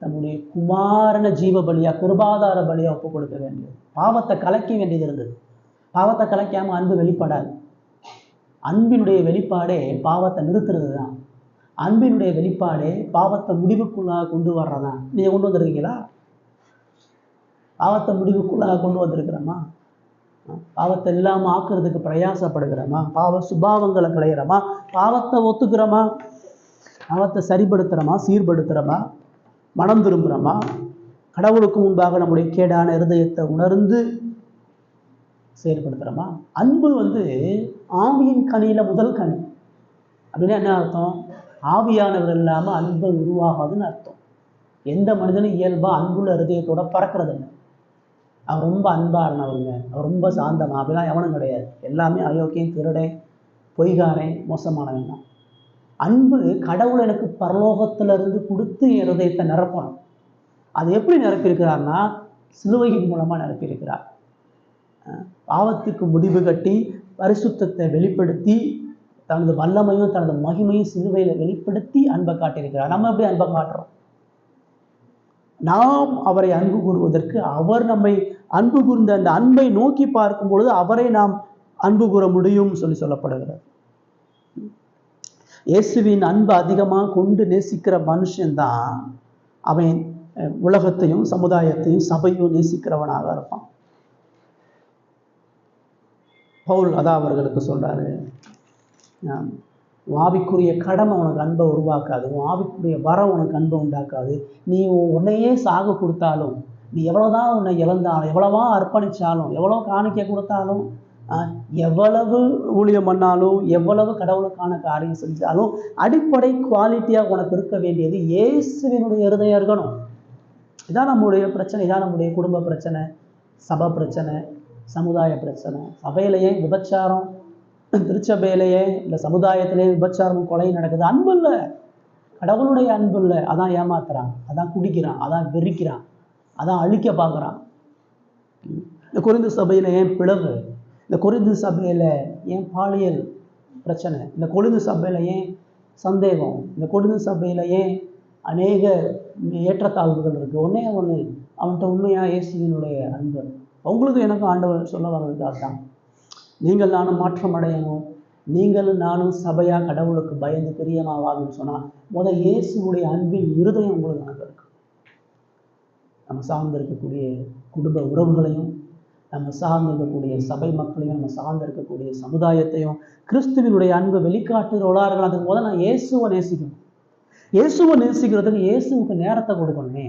தம்முடைய குமாரனை ஜீவ பலியா கிருபாதார பலியா ஒப்பு கொடுக்க வேண்டியது, பாவத்தை கலைக்க வேண்டியது இருந்தது. பாவத்தை கலைக்காம அன்பு வெளிப்படாது. அன்பினுடைய வெளிப்பாடே பாவத்தை நிறுத்துறது தான். அன்பினுடைய வெளிப்பாடே பாவத்தை முடிவுக்குள்ளாக கொண்டு வர்றதான். நீங்க கொண்டு வந்திருக்கீங்களா? பாவத்தை முடிவுக்குள்ளாக கொண்டு வந்திருக்கிறோமா? பாவத்தை இல்லாமல் ஆக்குறதுக்கு பிரயாசப்படுகிறோமா? பாவ சுபாவங்களை களையிறோமா? பாவத்தை ஒத்துக்கிறோமா? பாவத்தை சரிப்படுத்துகிறோமா? சீர்படுத்துகிறோமா? மனம் திரும்புகிறோமா? கடவுளுக்கு முன்பாக நம்முடைய கேடான இருதயத்தை உணர்ந்து செயல்படுத்துகிறோமா? அன்பு ஆவியின் கனியில முதல் கனி. அப்படின்னா என்ன அர்த்தம்? ஆவியானவர் இல்லாமல் அன்பு உருவாகாதுன்னு அர்த்தம். எந்த மனிதனும் இயல்பா அன்புள்ள இருதயத்தோட பறக்கிறது இல்லை. அவர் ரொம்ப அன்பானவங்க, அவர் ரொம்ப சாந்தமா, அப்படிலாம் எவனும் கிடையாது. எல்லாமே அயோக்கியம், திருடன், பொய்காரன், மோசமானவன் தான். அன்பு கடவுள் எனக்கு பரலோகத்திலிருந்து கொடுத்து என் இருதயத்தை நிரப்பணும். அது எப்படி நிரப்பியிருக்கிறார்னா சிலுவையின் மூலமாக நிரப்பியிருக்கிறார். பாவத்துக்கு முடிவு கட்டி பரிசுத்தத்தை வெளிப்படுத்தி தனது வல்லமையும் தனது மகிமையும் சிலுவையில் வெளிப்படுத்தி அன்பை காட்டியிருக்கிறார். நம்ம எப்படி அன்பை காட்டுறோம்? நாம் அவரை அன்பு கூறுவதற்கு அவர் நம்மை அன்பு கூர்ந்த அந்த அன்பை நோக்கி பார்க்கும் பொழுது அவரை நாம் அன்பு கூற முடியும் சொல்லப்படுகிறது. இயேசுவின் அன்பு அதிகமாக கொண்டு நேசிக்கிற மனுஷன்தான் அவன் உலகத்தையும் சமுதாயத்தையும் சபையும் நேசிக்கிறவனாக இருப்பான். பவுல் அதான் அவர்களுக்கு சொல்றாரு, ஆவிக்குரிய கடமை உனக்கு அன்பை உருவாக்காது, உன் ஆவிக்குரிய வரம் உனக்கு அன்பை உண்டாக்காது. நீ உன்னையே சாக கொடுத்தாலும், நீ எவ்வளோதான் உன்னை இழந்தாலும், எவ்வளவா அர்ப்பணித்தாலும், எவ்வளோ காணிக்க கொடுத்தாலும், எவ்வளவு ஊழியம் பண்ணாலும், எவ்வளவு கடவுளுக்கான காரியம் செஞ்சாலும் அடிப்படை குவாலிட்டியாக உனக்கு இருக்க வேண்டியது இயேசுவினுடைய இருதயம் இருக்கணும். இதான் நம்முடைய பிரச்சனை, இதான் நம்முடைய குடும்ப பிரச்சனை, சபை பிரச்சனை, சமுதாய பிரச்சனை. சபையிலேயே விபச்சாரம், திருச்சபையிலேயே இல்லை சமுதாயத்திலேயே விபச்சாரம், கொலை நடக்குது. அன்பு இல்லை, கடவுளுடைய அன்பு இல்லை. அதான் ஏமாத்துறான், அதான் குடிக்கிறான், அதான் வெறிக்கிறான், அதான் அழிக்க பார்க்குறான். இந்த கொரிந்து சபையில் ஏன் பிளவு, இந்த கொரிந்து சபையில் ஏன் பாலியல் பிரச்சனை, இந்த கொரிந்து சபையில் ஏன் சந்தேகம், இந்த கொரிந்து சபையில் ஏன் அநேக ஏற்றத்தாழ்வுகள் இருக்குது? ஒன்றே ஒன்று, அவன்கிட்ட உண்மையாக இயேசுவினுடைய அன்பு. உங்களுக்கு எனக்கும் ஆண்டவர் சொல்ல வர்றதுக்கு அதுதான். நீங்கள் நானும் மாற்றம் அடையணும், நீங்களும் நானும் சபையாக கடவுளுக்கு பயந்து பிரியமாக வாங்கன்னு சொன்னால் இயேசுடைய அன்பின் இருதயம் உங்களுக்கு அங்கே இருக்கு. நம்ம சார்ந்து இருக்கக்கூடிய குடும்ப உறவுகளையும், நம்ம சார்ந்து இருக்கக்கூடிய சபை மக்களையும், நம்ம சார்ந்து இருக்கக்கூடிய சமுதாயத்தையும் கிறிஸ்துவினுடைய அன்பை வெளிக்காட்டுகிறவர்களாக அதுக்கு நான் இயேசுவை நேசிக்கணும். இயேசுவை நேசிக்கிறதுக்கு இயேசுவுக்கு நேரத்தை கொடுக்கணுமே,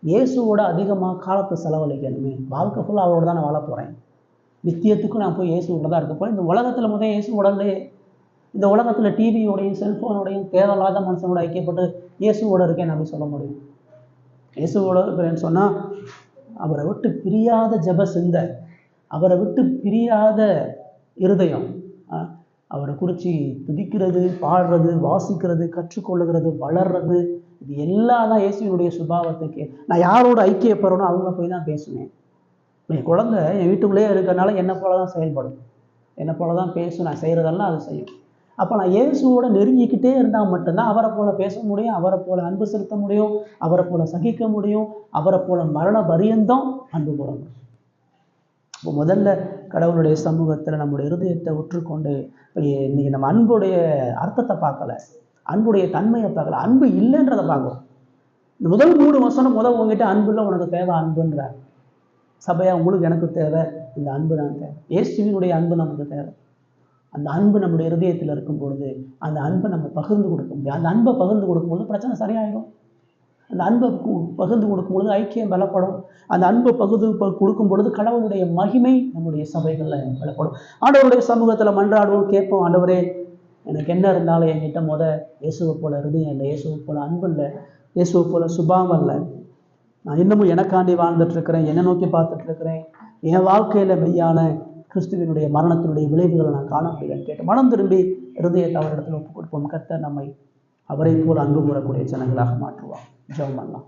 இயேசுவோட அதிகமாக காலத்தை செலவழிக்கணுமே. வாழ்க்கை ஃபுல்லாக அவரோட தான் நான் வாழ போகிறேன், நித்தியத்துக்கும் நான் போய் இயேசுவோட தான் இருக்க போகிறேன். இந்த உலகத்தில் இயேசு உடல்லே இந்த உலகத்தில் டிவியோடையும் செல்ஃபோனோடையும் தேவையில்லாத மனுஷனோட ஐக்கியப்பட்டு இயேசுவோட இருக்கேன் அப்படி சொல்ல முடியும்? இயேசுவோட இருக்கிறேன்னு சொன்னால் அவரை விட்டு பிரியாத ஜெப சிந்தை, அவரை விட்டு பிரியாத இருதயம், அவரை குறித்து துதிக்கிறது, பாடுறது, வாசிக்கிறது, கற்றுக்கொள்ளுகிறது, வளர்றது, இது எல்லாம் தான் இயேசுவினுடைய சுபாவத்துக்கு. நான் யாரோட ஐக்கியப்படுறனோ அவங்கள போய் தான் பேசுவேன். என் குழந்தை என் வீட்டுக்குள்ளேயே இருக்கிறனால என்னை போல தான் செயல்படும், என்னை போல தான் பேசும், நான் செய்கிறதெல்லாம் அது செய்யும். அப்போ நான் இயேசுவோட நெருங்கிக்கிட்டே இருந்தால் மட்டும்தான் அவரை போல பேச முடியும், அவரை போல அன்பு செலுத்த முடியும், அவரை போல சகிக்க முடியும், அவரை போல மரண பரியந்தம் அன்பு கூற முடியும். இப்போ முதல்ல கடவுளுடைய சமூகத்தில் நம்முடைய இருதயத்தை உற்றுக்கொண்டு, இன்னைக்கு நம்ம அன்புடைய அர்த்தத்தை பார்க்கல, அன்புடைய தன்மையை பார்க்கல, அன்பு இல்லைன்றதை பார்க்கணும். இந்த முதல் 3 வசனம் உங்ககிட்ட அன்பு இல்லை, உனக்கு தேவை அன்புன்ற சபையா உங்களுக்கு எனக்கு தேவை இந்த அன்பு தான் தேவை. இயேசுவினுடைய அன்பு நமக்கு தேவை. அந்த அன்பு நம்முடைய இருதயத்தில் இருக்கும் பொழுது அந்த அன்பை நம்ம பகிர்ந்து கொடுக்க முடியும். அந்த அன்பை பகிர்ந்து கொடுக்கும்பொழுது பிரச்சனை சரியாயிடும். அந்த அன்பை பகிர்ந்து கொடுக்கும் பொழுது ஐக்கியம் பலப்படும். அந்த அன்பை கொடுக்கும் பொழுது கடவுளுடைய மகிமை நம்முடைய சபைகளில் பலப்படும். ஆண்டவருடைய சமூகத்தில் மன்றாடுவோம், கேட்போம், ஆண்டவரே எனக்கு என்ன இருந்தாலும் என்கிட்ட இயேசுவை போல இருதயம் இல்லை, இயேசுவை போல அன்பு இல்லை, இயேசுவை போல சுபாவம் இல்லை. நான் இன்னமும் எனக்காண்டி வாழ்ந்துட்டுருக்கிறேன், என்னை நோக்கி பார்த்துட்ருக்கிறேன், என் வாழ்க்கையில் மெய்யான கிறிஸ்துவினுடைய மரணத்தினுடைய விளைவுகளை நான் காண முடியலன்னு கேட்டு மனம் திரும்பி இருதயத்தை அவரிடத்தில் ஒப்புக் கொடுப்போம். கர்த்தர் நம்மை அவரை போல் அன்பு கூறக்கூடிய ஜனங்களாக மாற்றுவார். ஜெபம் பண்ணலாம்.